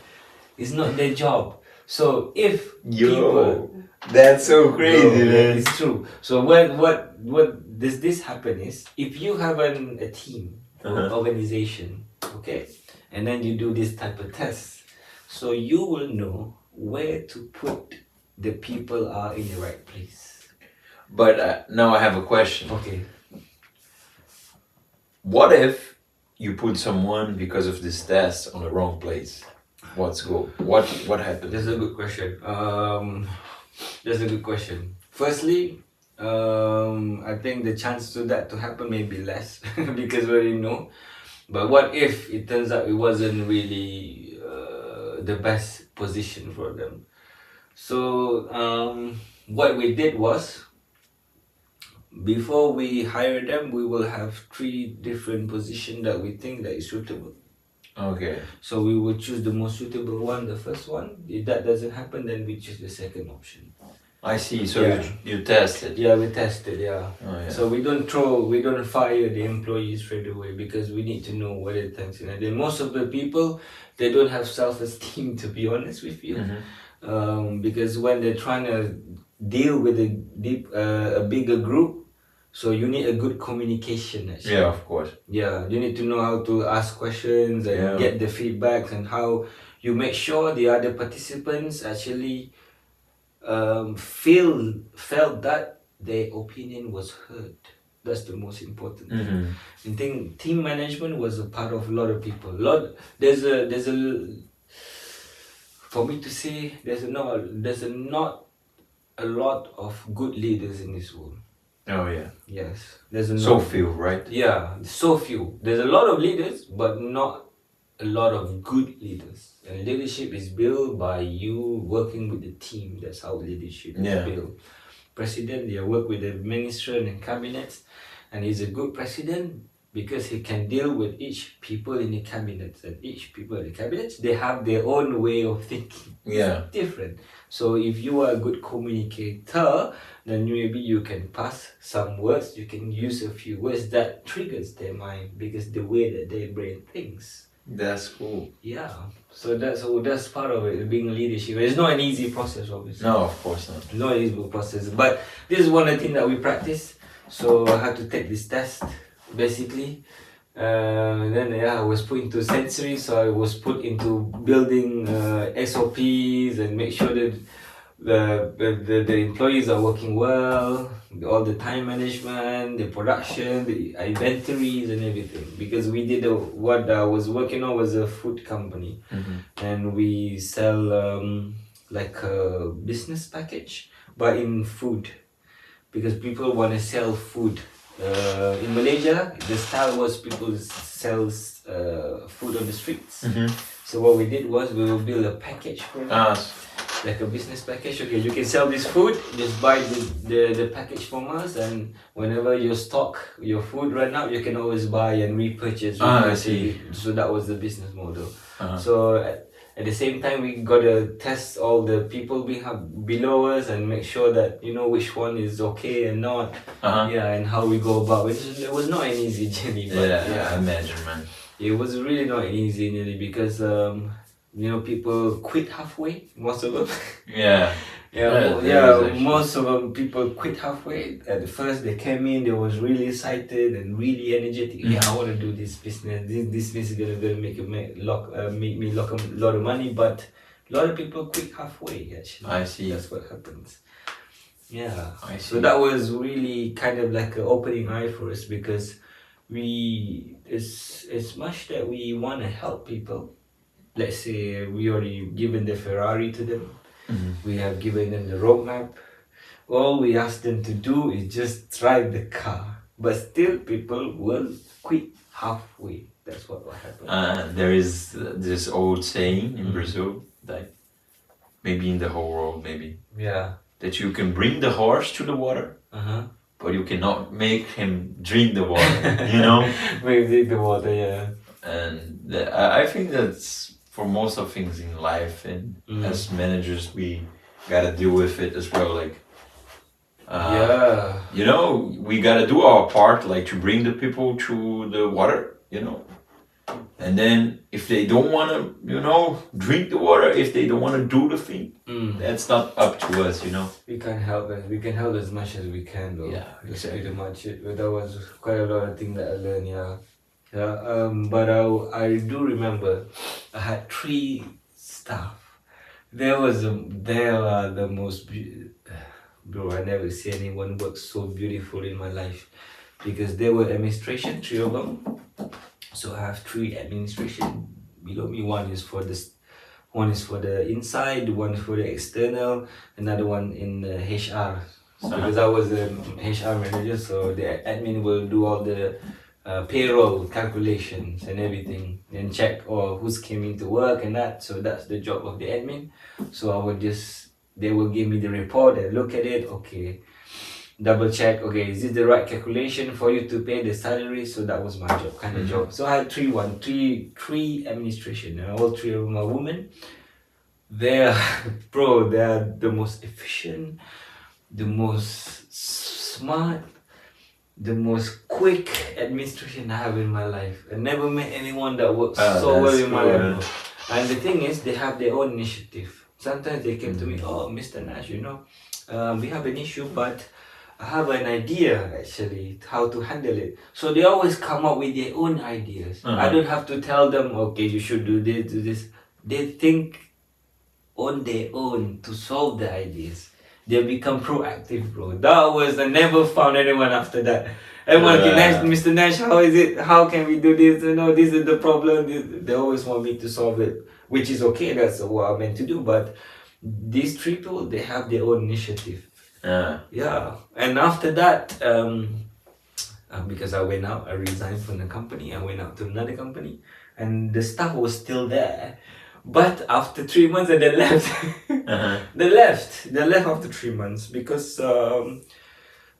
It's not their job. So if people, that's so crazy, bro, man. it's true. So what does this happen is, if you have a team or organization, okay, and then you do this type of test, so you will know where to put the people are in the right place. But now I have a question. Okay. What if you put someone because of this test on the wrong place? What happens? That's a good question. That's a good question. Firstly, I think the chance to that to happen may be less because we already know. But what if it turns out it wasn't really the best position for them? So what we did was, before we hire them, we will have 3 different positions that we think that is suitable. Okay. So we will choose the most suitable one, the first one. If that doesn't happen, then we choose the second option. I see. So Yeah. you tested. Yeah, we tested. Yeah. Oh, yeah. So we don't fire the employees straight away, because we need to know what it takes. And then most of the people, they don't have self-esteem, to be honest with you. Because when they're trying to deal with a bigger group, so you need a good communication actually. Yeah, of course. Yeah, you need to know how to ask questions and get the feedbacks, and how you make sure the other participants actually felt that their opinion was heard. That's the most important thing. I think team management was a part of a lot of people. For me to say, there's not a lot of good leaders in this world. Oh yeah. Yes, there's So few, right? Yeah, so few. There's a lot of leaders, but not a lot of good leaders. And leadership is built by you working with the team. That's how leadership is built. President, they work with the minister and cabinet, and he's a good president because he can deal with each people in the cabinet. And each people in the cabinet, they have their own way of thinking. Yeah. It's different. So if you are a good communicator, then maybe you can pass some words, you can use a few words that triggers their mind, because the way that their brain thinks. That's cool. Yeah. So that's part of it, being leadership. It's not an easy process, obviously. No, of course not. Not an easy process. But this is one of the things that we practice. So I had to take this test, basically. Then I was put into sensory, so I was put into building SOPs and make sure that the employees are working well, all the time management, the production, the inventories and everything. Because we did what I was working on was a food company, and we sell like a business package, but in food, because people want to sell food. In Malaysia, the style was people sell food on the streets. So what we did was, we will build a package for them, like a business package. Okay, you can sell this food, just buy the package from us, and whenever your food run out, you can always buy and repurchase. I see. So that was the business model. So at the same time we gotta test all the people we have below us and make sure that which one is okay and not. Yeah, and how we go about it. It was not an easy journey, but I imagine, man. it was really not easy nearly because people quit halfway, most of them. Yeah. Most of them people quit halfway. At first they came in, they was really excited and really energetic. Yeah, I want to do this business. This business is gonna make me lock a lot of money, but a lot of people quit halfway. Actually, I see. That's what happens. Yeah, I see. so that was really kind of like an opening eye for us because it's much that we want to help people. Let's say we already given the Ferrari to them. We have given them the roadmap. All we ask them to do is just drive the car. But still, people will quit halfway. That's what will happen. There is this old saying in Brazil, that maybe in the whole world, maybe. Yeah. That you can bring the horse to the water, but you cannot make him drink the water, you know? Make drink the water, yeah. And I think that's for most of things in life, and as managers we gotta deal with it as well, like we gotta do our part, like to bring the people to the water, and then if they don't want to drink the water, if they don't want to do the thing, that's not up to us. We can help them. We can help as much as we can, though. Yeah, that's pretty much it. But that was quite a lot of things that I learned. But I do remember I had 3 staff. They are the most bro, I never see anyone work so beautiful in my life, because they were administration, 3 of them. So I have 3 administration below me. One is for the inside, one is for the external, another one in the HR. So because I was a HR manager, so the admin will do all the payroll calculations and everything, and check who's came into work and that. So that's the job of the admin. So they will give me the report and look at it. Okay, double check. Okay, is this the right calculation for you to pay the salary? So that was my job, kind of job. So I had three administration, and all 3 of them are women. They're the most efficient, the most smart, the most quick administration I have in my life. I never met anyone that works so well in my life. And the thing is, they have their own initiative. Sometimes they came to me, oh, Mr. Nash, we have an issue, but I have an idea actually how to handle it. So they always come up with their own ideas. I don't have to tell them, okay, you should do this, do this. They think on their own to solve the ideas. They become proactive, bro. I never found anyone after that. Everyone can ask Mr. Nash, how is it? How can we do this? This is the problem. They always want me to solve it, which is okay. That's what I'm meant to do. But these 3 people, they have their own initiative. Yeah. And after that, because I went out, I resigned from the company. I went out to another company, and the staff was still there. But after 3 months, and they left. They left after 3 months because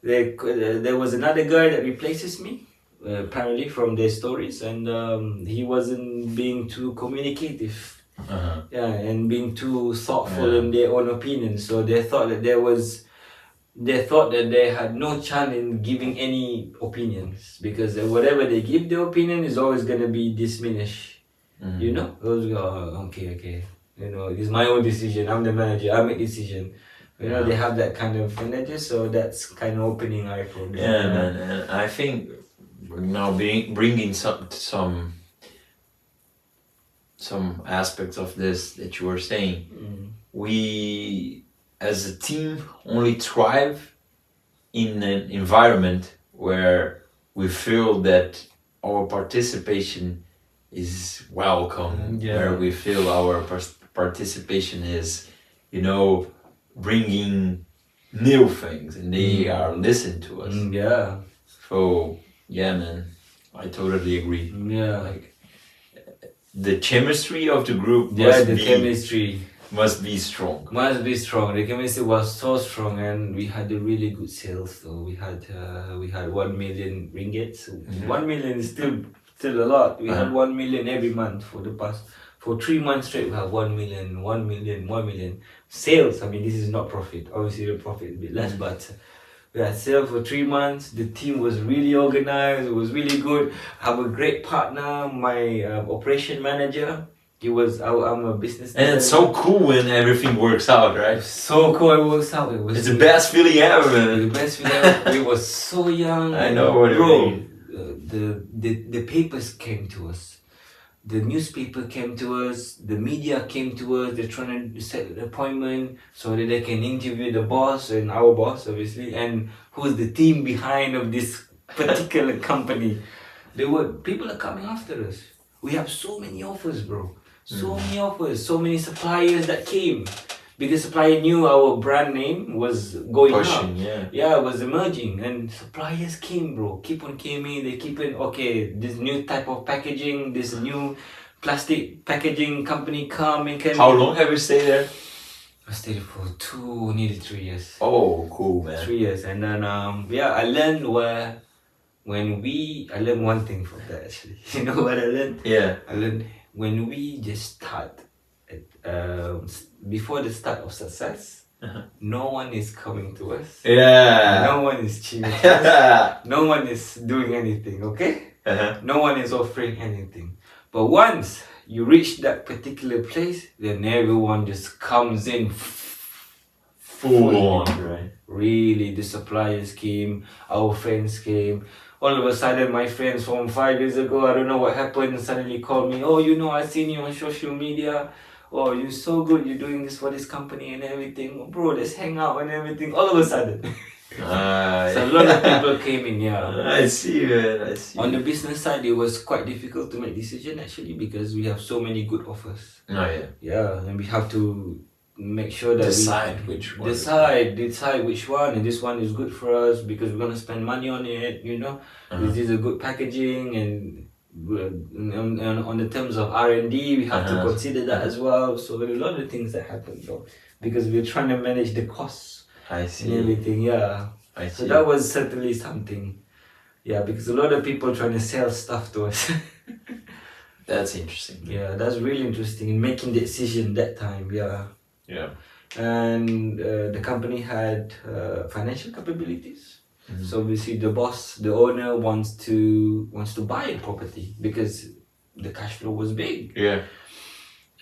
there was another guy that replaces me, apparently from their stories, and he wasn't being too communicative. And being too thoughtful in their own opinions. So they thought that they had no chance in giving any opinions, because whatever they give the opinion is always gonna be diminished. Those go, okay. It's my own decision. I'm the manager. I make decision. They have that kind of energy, so that's kind of opening eye for them. Yeah, man. And I think we're now bringing some aspects of this that you were saying. We, as a team, only thrive in an environment where we feel that our participation is welcome, where we feel our participation is, bringing new things, and they are listening to us. So, man, I totally agree. Like, the chemistry of the group must be strong. The chemistry was so strong, and we had a really good sales. So we had 1 million ringgit. So 1 million is still a lot. We had 1 million every month for For 3 months straight, we have 1 million, 1 million, 1 million sales. I mean, this is not profit. Obviously, the profit is a bit less, but we had sales for 3 months. The team was really organized. It was really good. I have a great partner, my operation manager. I'm a business And it's designer. so cool when everything works out, right? So cool it works out. It was It's the best feeling ever, the man. best feeling ever. We were so young. I know what you bro. mean. The papers came to us. The newspaper came to us. The media came to us. They're trying to set an appointment so that they can interview the boss and our boss, obviously, and who's the team behind of this particular company. People are coming after us. We have so many offers, bro. So many offers. So many suppliers that came. Because supplier knew our brand name was going up. Pushing, yeah. Yeah, it was emerging, and suppliers came, bro. Keep on coming. They keep on. Okay, this new type of packaging, this new plastic packaging company come and can. How long have you stayed there? I stayed for nearly 3 years. Oh, cool, man. 3 years, and then I learned I learned one thing from that actually. You know what I learned? Yeah. I learned when we just start, before the start of success, no one is coming to us. Yeah. No one is cheering us. No one is doing anything, okay? No one is offering anything. But once you reach that particular place, then everyone just comes in Full on, right? Really, the suppliers came, our friends came. All of a sudden, my friends from 5 years ago, I don't know what happened, suddenly called me. Oh, I seen you on social media. Oh, you're so good. You're doing this for this company and everything. Bro, let's hang out and everything. All of a sudden. So a lot of people came in, yeah. I see, man. I see. On the business side, it was quite difficult to make decision actually because we have so many good offers. Oh, yeah. Yeah, and we have to make sure that Decide which one. decide which one, and this one is good for us because we're gonna spend money on it. This is a good packaging, and on the terms of R&D, we have to consider that as well. So there are a lot of things that happen though, because we're trying to manage the costs. I see. And everything. Yeah. I see. So that was certainly something. Yeah, because a lot of people trying to sell stuff to us. That's interesting. Yeah, that's really interesting in making the decision that time. Yeah. Yeah. And the company had financial capabilities. So obviously the owner wants to buy a property because the cash flow was big. Yeah.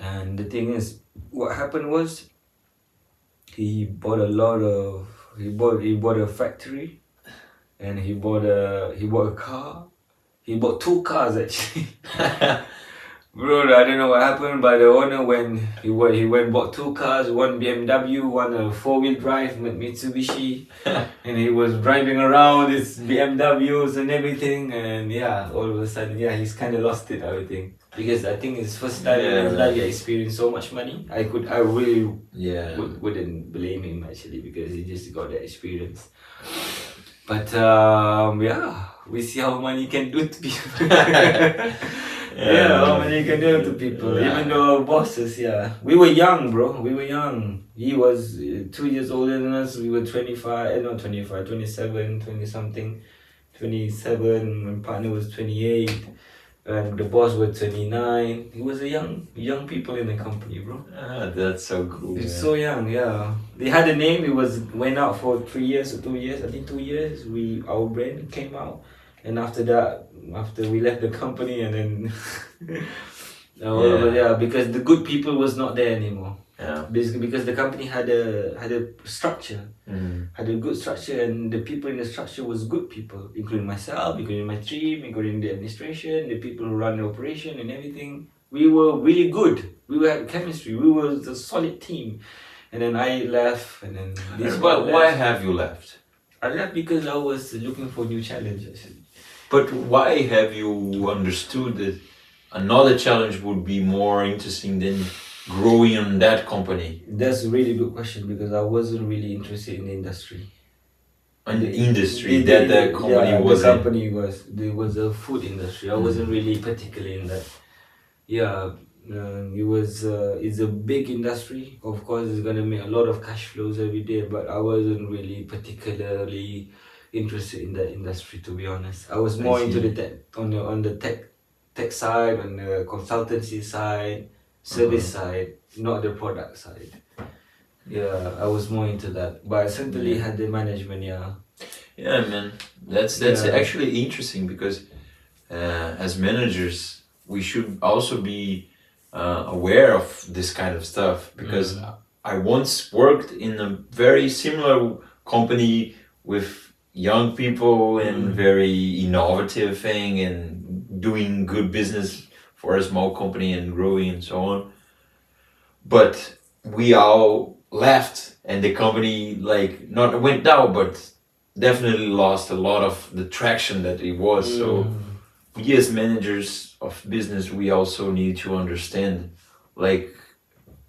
And the thing is, what happened was he bought a factory, and he bought a car. He bought 2 cars actually. Bro, I don't know what happened, but the owner bought 2 cars, one BMW, one a 4-wheel drive Mitsubishi, and he was driving around his BMWs and everything, and yeah, all of a sudden, yeah, he's kind of lost it, everything, because I think it's first time in his life he experienced so much money. I really wouldn't blame him actually because he just got that experience. But yeah, we see how money can do to people. How many you can do to people, even though our bosses, we were young, bro. We were young. He was 2 years older than us. We were 25, not 25, 27, 20 something, 27. My partner was 28, and the boss was 29. He was a young people in the company, bro. That's so cool. It's so young, yeah. They had a name. It went out for 3 years or 2 years. I think 2 years. Our brand came out. And after that, after we left the company, and then because the good people was not there anymore. Yeah. Basically, because the company had a structure, had a good structure, and the people in the structure was good people, including myself, including my team, including the administration, the people who run the operation and everything. We were really good. We had chemistry. We were a solid team. And then I left, and then why have you left? I left because I was looking for new challenges. But why have you understood that another challenge would be more interesting than growing in that company? That's a really good question because I wasn't really interested in the industry. The industry that the company was the company was. There was a food industry. I wasn't really particularly in that. Yeah, it's a big industry. Of course, it's gonna make a lot of cash flows every day, but I wasn't really particularly interested in that industry, to be honest. I was more into the tech, on the tech side, on the consultancy side. service side, not the product side. Yeah, I was more into that, but I certainly had the management. Yeah. Yeah, man. That's Yeah. actually interesting because as managers, we should also be aware of this kind of stuff because I once worked in a very similar company with young people and very innovative thing and doing good business for a small company and growing and so on. But we all left and the company like not went down but definitely lost a lot of the traction that it was. So we as managers of business, we also need to understand, like,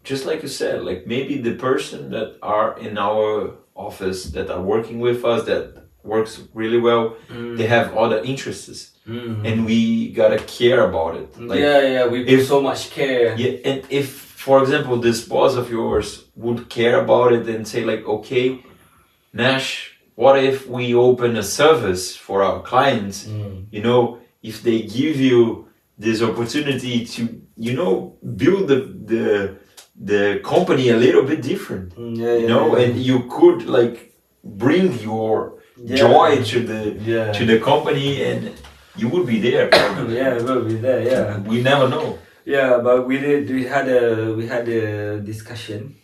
just like you said, like maybe the person that are in our office that are working with us that works really well, they have other interests, and we gotta care about it. Like, yeah, we put so much care. yeah, and if, for example, this boss of yours would care about it and say like, okay, Nash, what if we open a service for our clients? You know, if they give you this opportunity to, you know, build the company a little bit different, you know, and you could like bring your joy to the company, and you would be there. Yeah, we'll be there. Yeah. We never know. Yeah, but we had a discussion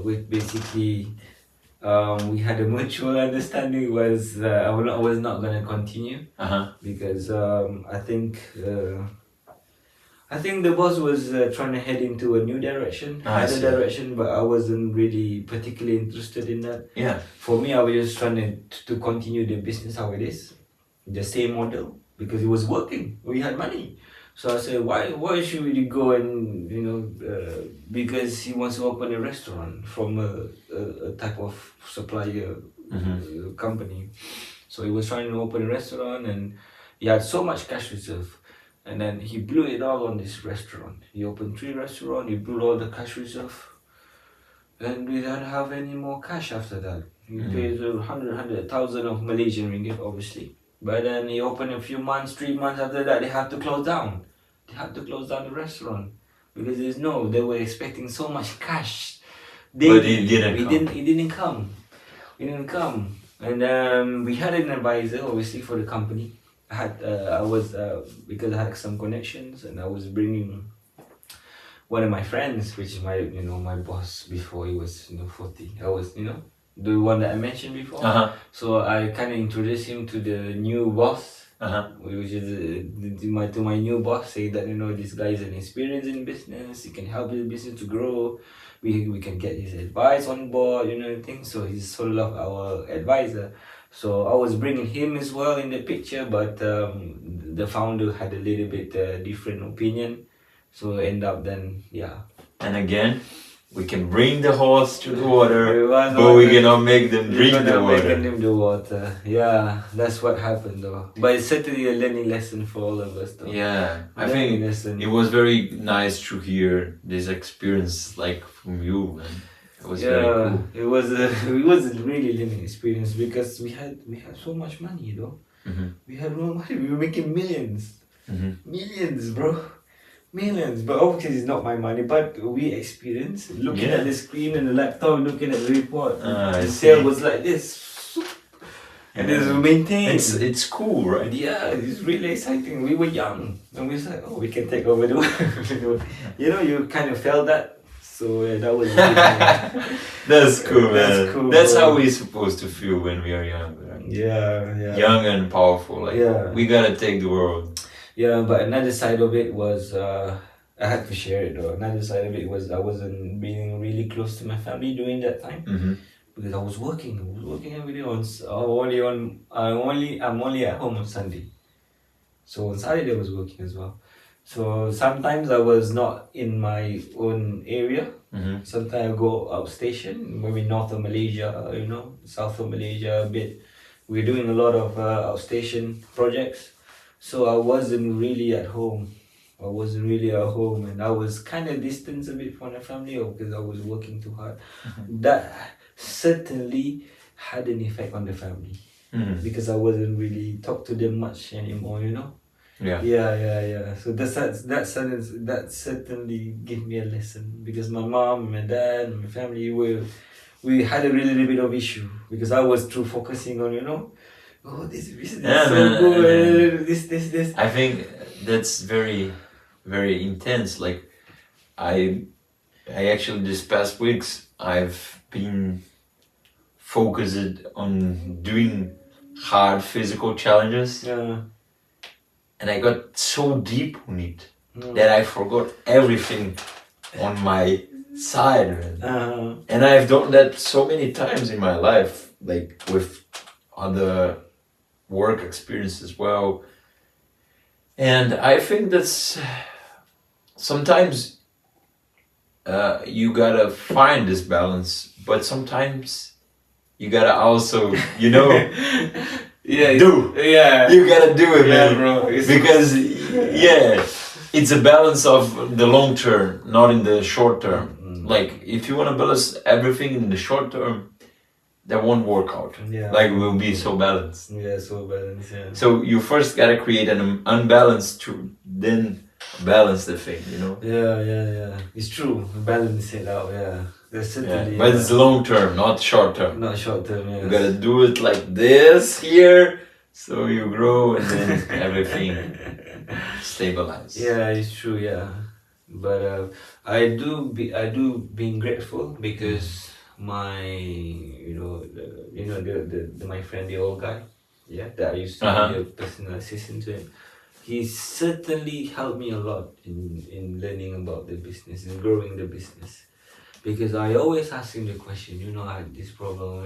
with basically we had a mutual understanding was I was not gonna continue because I think the boss was trying to head into a new direction, another direction, but I wasn't really particularly interested in that. Yeah. For me, I was just trying to continue the business how it is, the same model, because it was working. We had money. So I said, why should we go and, because he wants to open a restaurant from a type of supplier company. So he was trying to open a restaurant and he had so much cash reserve. And then he blew it all on this restaurant. He opened 3 restaurants, he blew all the cash reserve. And we didn't have any more cash after that. He paid 100,000 of Malaysian ringgit, obviously. But then he opened a few months, 3 months after that, they had to close down. They had to close down the restaurant. Because they were expecting so much cash. But it didn't come. It didn't come. And we had an advisor, obviously, for the company. Because I had some connections and I was bringing one of my friends, which is my boss before he was 40. I was the one that I mentioned before. So I kind of introduced him to the new boss, which is to my new boss, say that this guy is an experience in business. He can help the business to grow. We can get his advice on board, things. So he's sort of our advisor. So I was bringing him as well in the picture, but the founder had a little bit different opinion. So end up then, yeah. And again, we can bring the horse to the water, but we cannot make them drink the water. Yeah, that's what happened though. But it's certainly a learning lesson for all of us though. Yeah, I think it was very nice to hear this experience like from you, man. It was very cool. It was a really learning experience because we had so much money though. We had no money. We were making millions. Millions, bro. Millions, but obviously it's not my money, but we experienced looking at the screen and the laptop, looking at the report. The sale was like this, and it's maintained. It's cool, right? Yeah, it's really exciting. We were young, and we was like, we can take over the world. You kind of felt that. So that was. That's cool, man. That's how we're supposed to feel when we are young. Right? Yeah. Young and powerful. We gotta take the world. Yeah, but another side of it was I had to share it though. Another side of it was I wasn't being really close to my family during that time because I was working. I was working every day. I'm only at home on Sunday, so on Saturday I was working as well. So sometimes I was not in my own area. Sometimes I go outstation, maybe north of Malaysia, south of Malaysia a bit. We're doing a lot of outstation projects. So I wasn't really at home. And I was kind of distanced a bit from the family because I was working too hard. That certainly had an effect on the family because I wasn't really talk to them much anymore, Yeah. Yeah. So that certainly gave me a lesson, because my mom, my dad, my family we had a really little bit of issue, because I was too focusing on, oh, this business Yeah, is so man, good, this. I think that's very, very intense. Like I actually this past weeks I've been focused on doing hard physical challenges, Yeah. and I got so deep on it Mm. that I forgot everything on my side, man. Uh, And I've done that so many times in my life, like with other work experience as well. And I think that's sometimes you gotta find this balance, but sometimes you gotta also, yeah. do. Yeah. You gotta do it, Yeah, man. bro. Because, yeah, it's a balance of the long term, not in the short term. Like, if you wanna balance everything in the short term, that won't work out. Yeah. Like, we'll be so balanced. Yeah, so balanced, yeah. So you first gotta create an unbalanced to then balance the thing, Yeah. It's true. Balance it out, yeah. There's certainly. But it's long term, not short term. Not short term, yeah. You gotta do it like this here, so you grow and then everything stabilize. Yeah, it's true, yeah. But I do being grateful, because my my friend, the old guy, that I used to be a personal assistant to him. He certainly helped me a lot in learning about the business and growing the business, because I always ask him the question, I had this problem,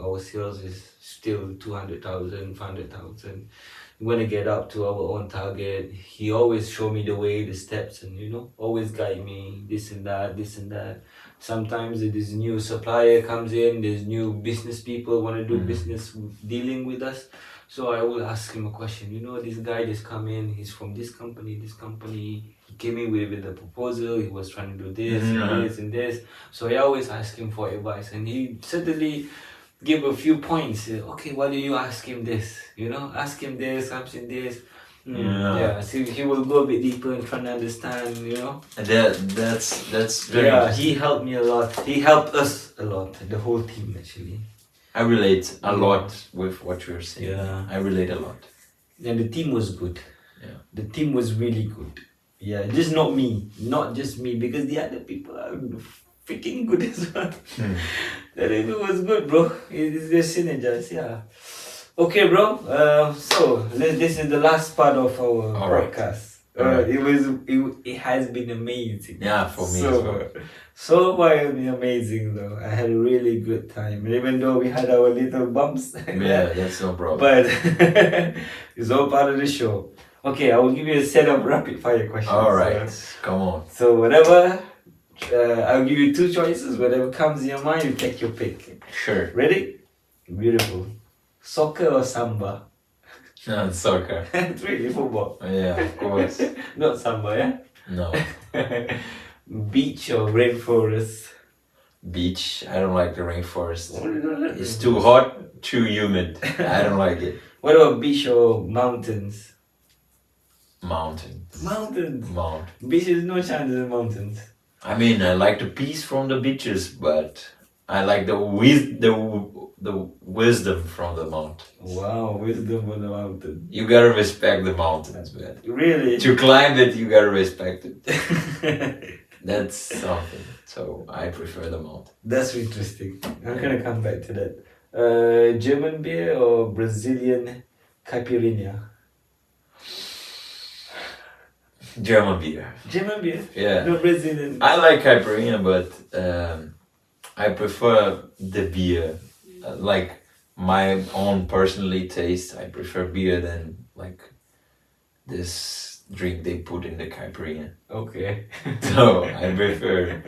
our sales is still 200,000, 500,000. We want to get up to our own target. He always show me the way, the steps, and always guide me, this and that. Sometimes this new supplier comes in, there's new business people want to do business dealing with us. So I will ask him a question. This guy just come in, he's from this company. He came in with a proposal, he was trying to do this and this and this. So I always ask him for advice, and he certainly give a few points. Okay, why do you ask him this? Ask him this, ask him this. Yeah, so he will go a bit deeper and try to understand, And that's very Yeah, he helped me a lot. He helped us a lot, the whole team actually. I relate a lot with what you're saying. Yeah. I relate a lot. And the team was good. Yeah. The team was really good. Yeah, just not just me, because the other people are freaking good as well. That it was good, bro. It's just synergize, yeah. Okay, bro. So this is the last part of our podcast. It has been amazing. Yeah, for me as well. So wildly amazing, though. I had a really good time, even though we had our little bumps. Yeah, that's no problem. But it's all part of the show. Okay, I will give you a set of rapid fire questions. All right, come on. So whatever, I'll give you two choices. Whatever comes in your mind, you take your pick. Sure. Ready? Beautiful. Soccer or samba? No, it's soccer. It's really football. Yeah, of course. Not samba, yeah? No. Beach or rainforest? Beach. I don't like the rainforest. It's It's too hot, too humid. I don't like it. What about beach or mountains? Mountain. Mountains. Mount. Beach is no chance in mountains. I mean, I like the peace from the beaches, but I like the wisdom from the mountain. Wow, wisdom on the mountain. You gotta respect the mountains, man. Really? To climb it, you gotta respect it. That's something. So I prefer the mountain. That's interesting. I'm gonna come back to that. German beer or Brazilian caipirinha? German beer. German beer? Yeah. No Brazilian. I like caipirinha, but I prefer the beer. Like my own personally taste, I prefer beer than like this drink they put in the caipirinha. Okay. So I prefer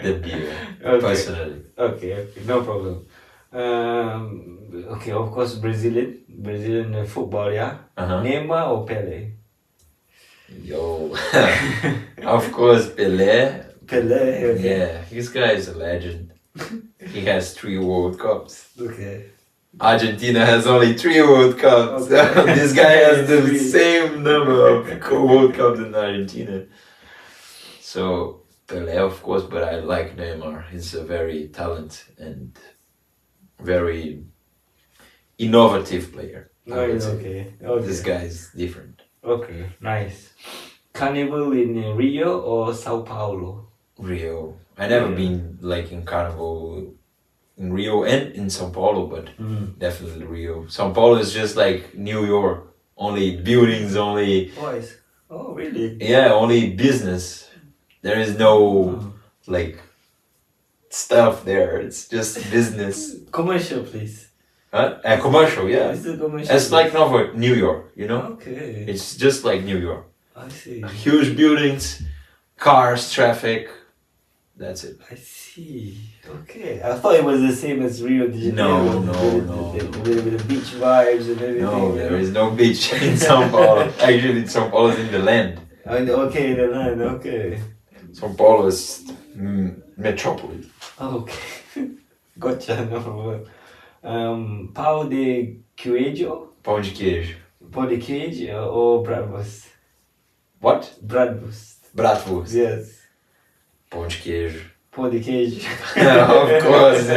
the beer personally. Okay, no problem. Okay, of course Brazilian football, yeah. Neymar or Pele? Yo, of course Pelé. Pele. Okay. Yeah, this guy is a legend. He has 3 World Cups. Okay. Argentina has only 3 World Cups. Okay. This guy has the Three. same number of World Cups in Argentina. So Pelé, of course, but I like Neymar. He's a very talented and very innovative player. I No, would say. okay. Okay. This guy is different. Okay, nice. Carnival in Rio or Sao Paulo? Rio. I never Yeah. been like in Carnival in Rio and in São Paulo, but definitely Rio. São Paulo is just like New York. Only buildings, only Boys. Oh, really? yeah, only business. There is no like stuff there. It's just business. Commercial, please. Huh? A commercial, yeah. It's a commercial. It's like New York, you know? Okay. It's just like New York. I see. Huge buildings, cars, traffic. That's it. I see. Okay. I thought it was the same as Rio de Janeiro. No. With the beach vibes and everything. No, there is no beach in São Paulo. Actually, São Paulo is in the land. Okay, the line. Okay. São Paulo is metropolis. Okay. Gotcha. No problem. Pão de queijo? Pão de queijo. Pão de queijo or bratwurst? What? Bratwurst. Bratwurst. Yes. Pão de queijo. Pão de queijo. Of course.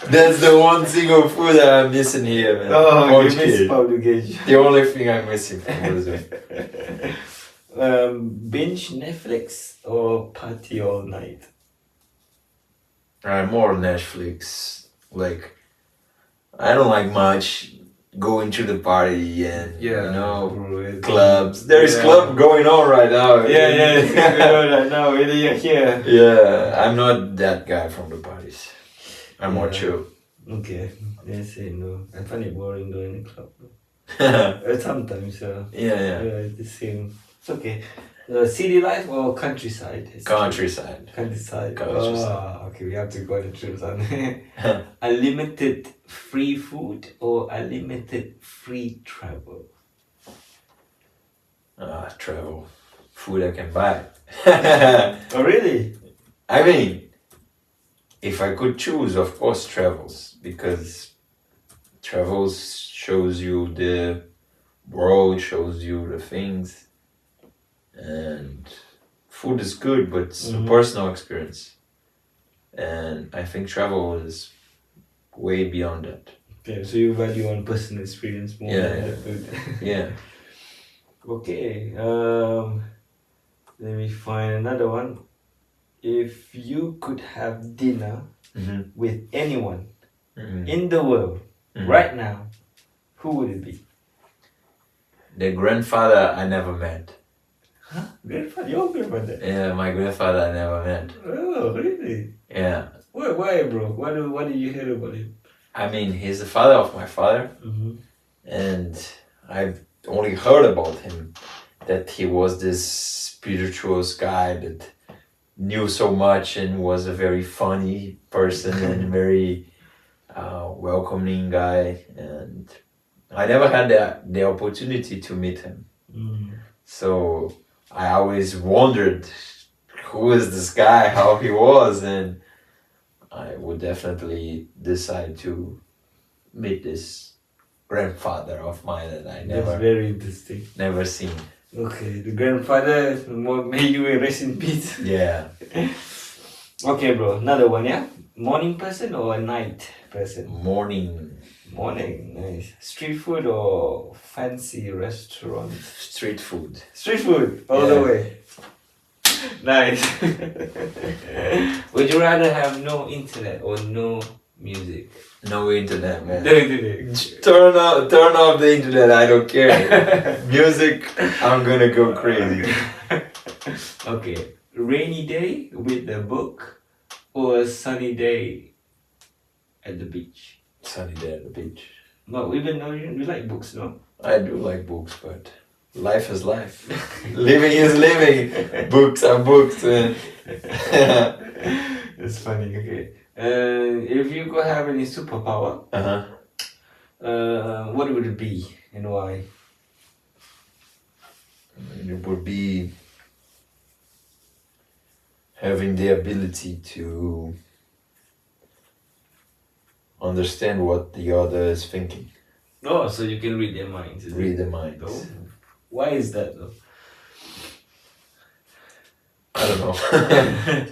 That's the one single food that I'm missing here, man. Oh, Pão you de miss queijo. pão de queijo. The only thing I'm missing from Brazil. Binge Netflix or party all night? More Netflix. Like, I don't like much going to the party and, you know, clubs. There is club going on right now. Yeah, it's going on right now. Whether you're here. Yeah, I'm not that guy from the parties. I'm more chill. Okay. They say no. I find it boring going in the club. Yeah. Sometimes, Yeah. it's the same. It's okay. City life or countryside? Countryside. Countryside. Countryside. Oh, okay, we have to go on the trips on unlimited free food or unlimited free travel? Travel. Food I can buy. Oh, really? I mean, if I could choose, of course, travels. Because travels shows you the world, shows you the things. And food is good, but it's a personal experience. And I think travel is way beyond that. Okay, so you value on personal experience more than the food. Yeah. Okay, let me find another one. If you could have dinner with anyone in the world right now, who would it be? The grandfather I never met. Huh? Grandfather? Your grandfather? Yeah, my grandfather I never met. Oh, really? Yeah. Why, bro? What did you hear about him? I mean, he's the father of my father. And I've only heard about him. That he was this spiritual guy that knew so much and was a very funny person and very welcoming guy. And I never had the opportunity to meet him. So I always wondered who is this guy, how he was, and I would definitely decide to meet this grandfather of mine that I That's very interesting. never seen. Okay, the grandfather, may you rest in peace. Yeah. Okay, bro, another one, yeah? Morning person or a night person? Morning. Morning, nice. Street food or fancy restaurant? Street food. Street food, all the way. Nice. Would you rather have no internet or no music? No internet, man. No internet. Turn off the internet, I don't care. Music, I'm gonna go crazy. Okay, rainy day with the book or a sunny day at the beach? Sunny day at the beach. No, even though you like books, no? I do like books, but life is life. Living is living. Books are books, man. It's funny, okay. If you could have any superpower, what would it be and why? It would be having the ability to understand what the other is thinking. Oh, so you can read their minds. Is Read it? the minds. Oh, why is that though? I don't know.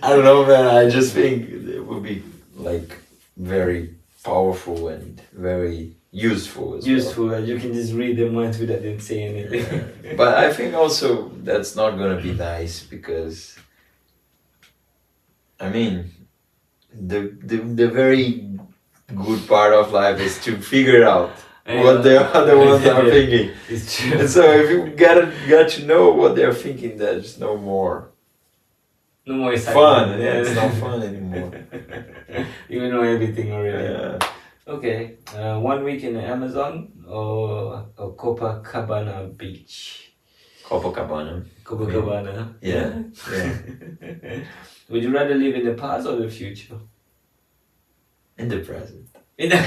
I don't know, man. I just think it would be like very powerful and very useful as Useful that you can just read their minds without them saying anything. well. But I think also that's not gonna be nice because I mean the very good part of life is to figure out what the other ones are thinking. It's true. And so if you got to know what they're thinking, there's no more No more fun. excitement. Yeah, it's not fun anymore. You know everything already. Yeah. Okay. 1 week in the Amazon or Copacabana Beach? Copacabana. Copacabana. Yeah. Yeah. Would you rather live in the past or the future? In the present. In the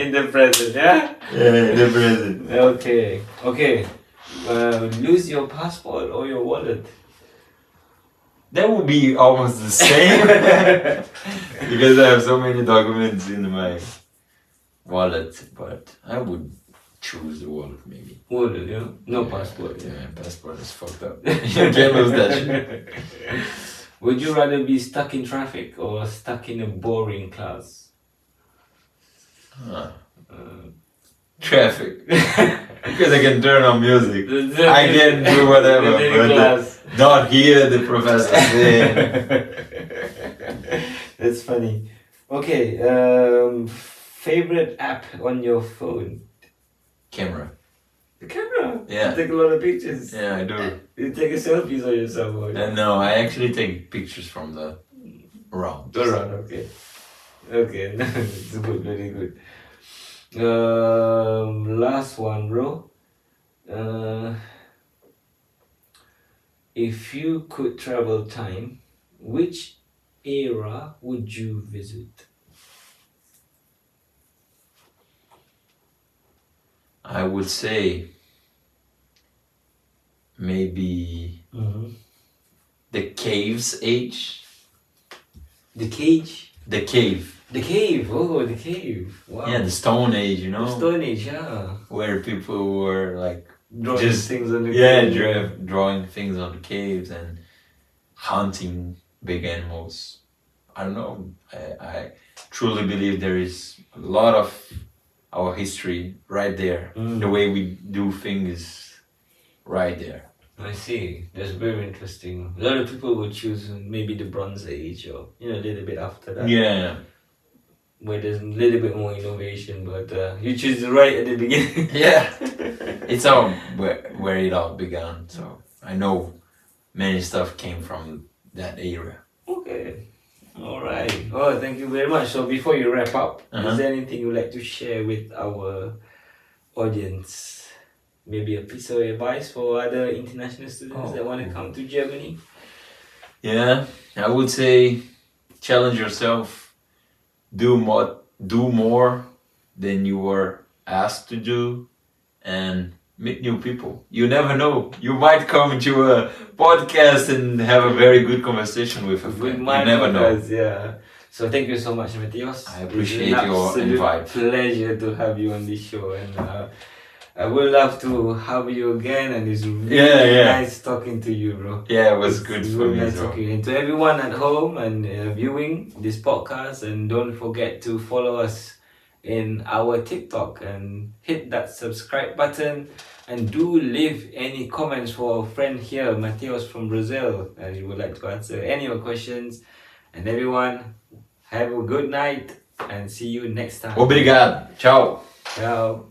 in the present, yeah? Yeah, in the present. Okay. Okay. Lose your passport or your wallet? That would be almost the same because I have so many documents in my wallet, but I would choose the wallet maybe. Wallet, yeah? No passport. Yeah, passport is fucked up. You can't lose that shit. Would you rather be stuck in traffic or stuck in a boring class? Traffic. Because I can turn on music. I I can do whatever, but not hear the professor saying. That's funny. Okay, favorite app on your phone? Camera. The camera. Yeah. You take a lot of pictures. Yeah, I do. You take a selfies of yourself. Or No, I actually take pictures from the round. around, okay. Okay, it's good, very good. Last one, bro. If you could travel time, which era would you visit? I would say maybe the caves age. The cage? The cave. The cave, oh, the cave. Wow. Yeah, the Stone Age, you know? Stone Age, yeah. Where people were like Drawing Just- things on the yeah, cave. drawing things on the caves and hunting big animals. I don't know. I truly believe there is a lot of our history right there. The way we do things right there. I see. That's very interesting. A lot of people would choose maybe the Bronze Age or, a little bit after that. Yeah. Where there's a little bit more innovation, but you choose right at the beginning. Yeah. It's all where it all began. So I know many stuff came from that era. Okay. All right. Oh, thank you very much. So before you wrap up, is there anything you'd like to share with our audience? Maybe a piece of advice for other international students that want to come to Germany? Yeah, I would say challenge yourself. Do more than you were asked to do, and meet new people. You never know. You might come to a podcast and have a very good conversation with a friend. You never know. Yeah. So thank you so much, Mateus. I appreciate It's an your absolute invite. Pleasure to have you on this show, and I would love to have you again. And it's really nice talking to you, bro. Yeah, it was good It's for really me nice as well. talking. And to everyone at home and viewing this podcast, and don't forget to follow us in our TikTok and hit that subscribe button, and do leave any comments for our friend here, Mateus from Brazil, and he would like to answer any of your questions. And everyone, have a good night and see you next time. Obrigado. Tchau. Ciao.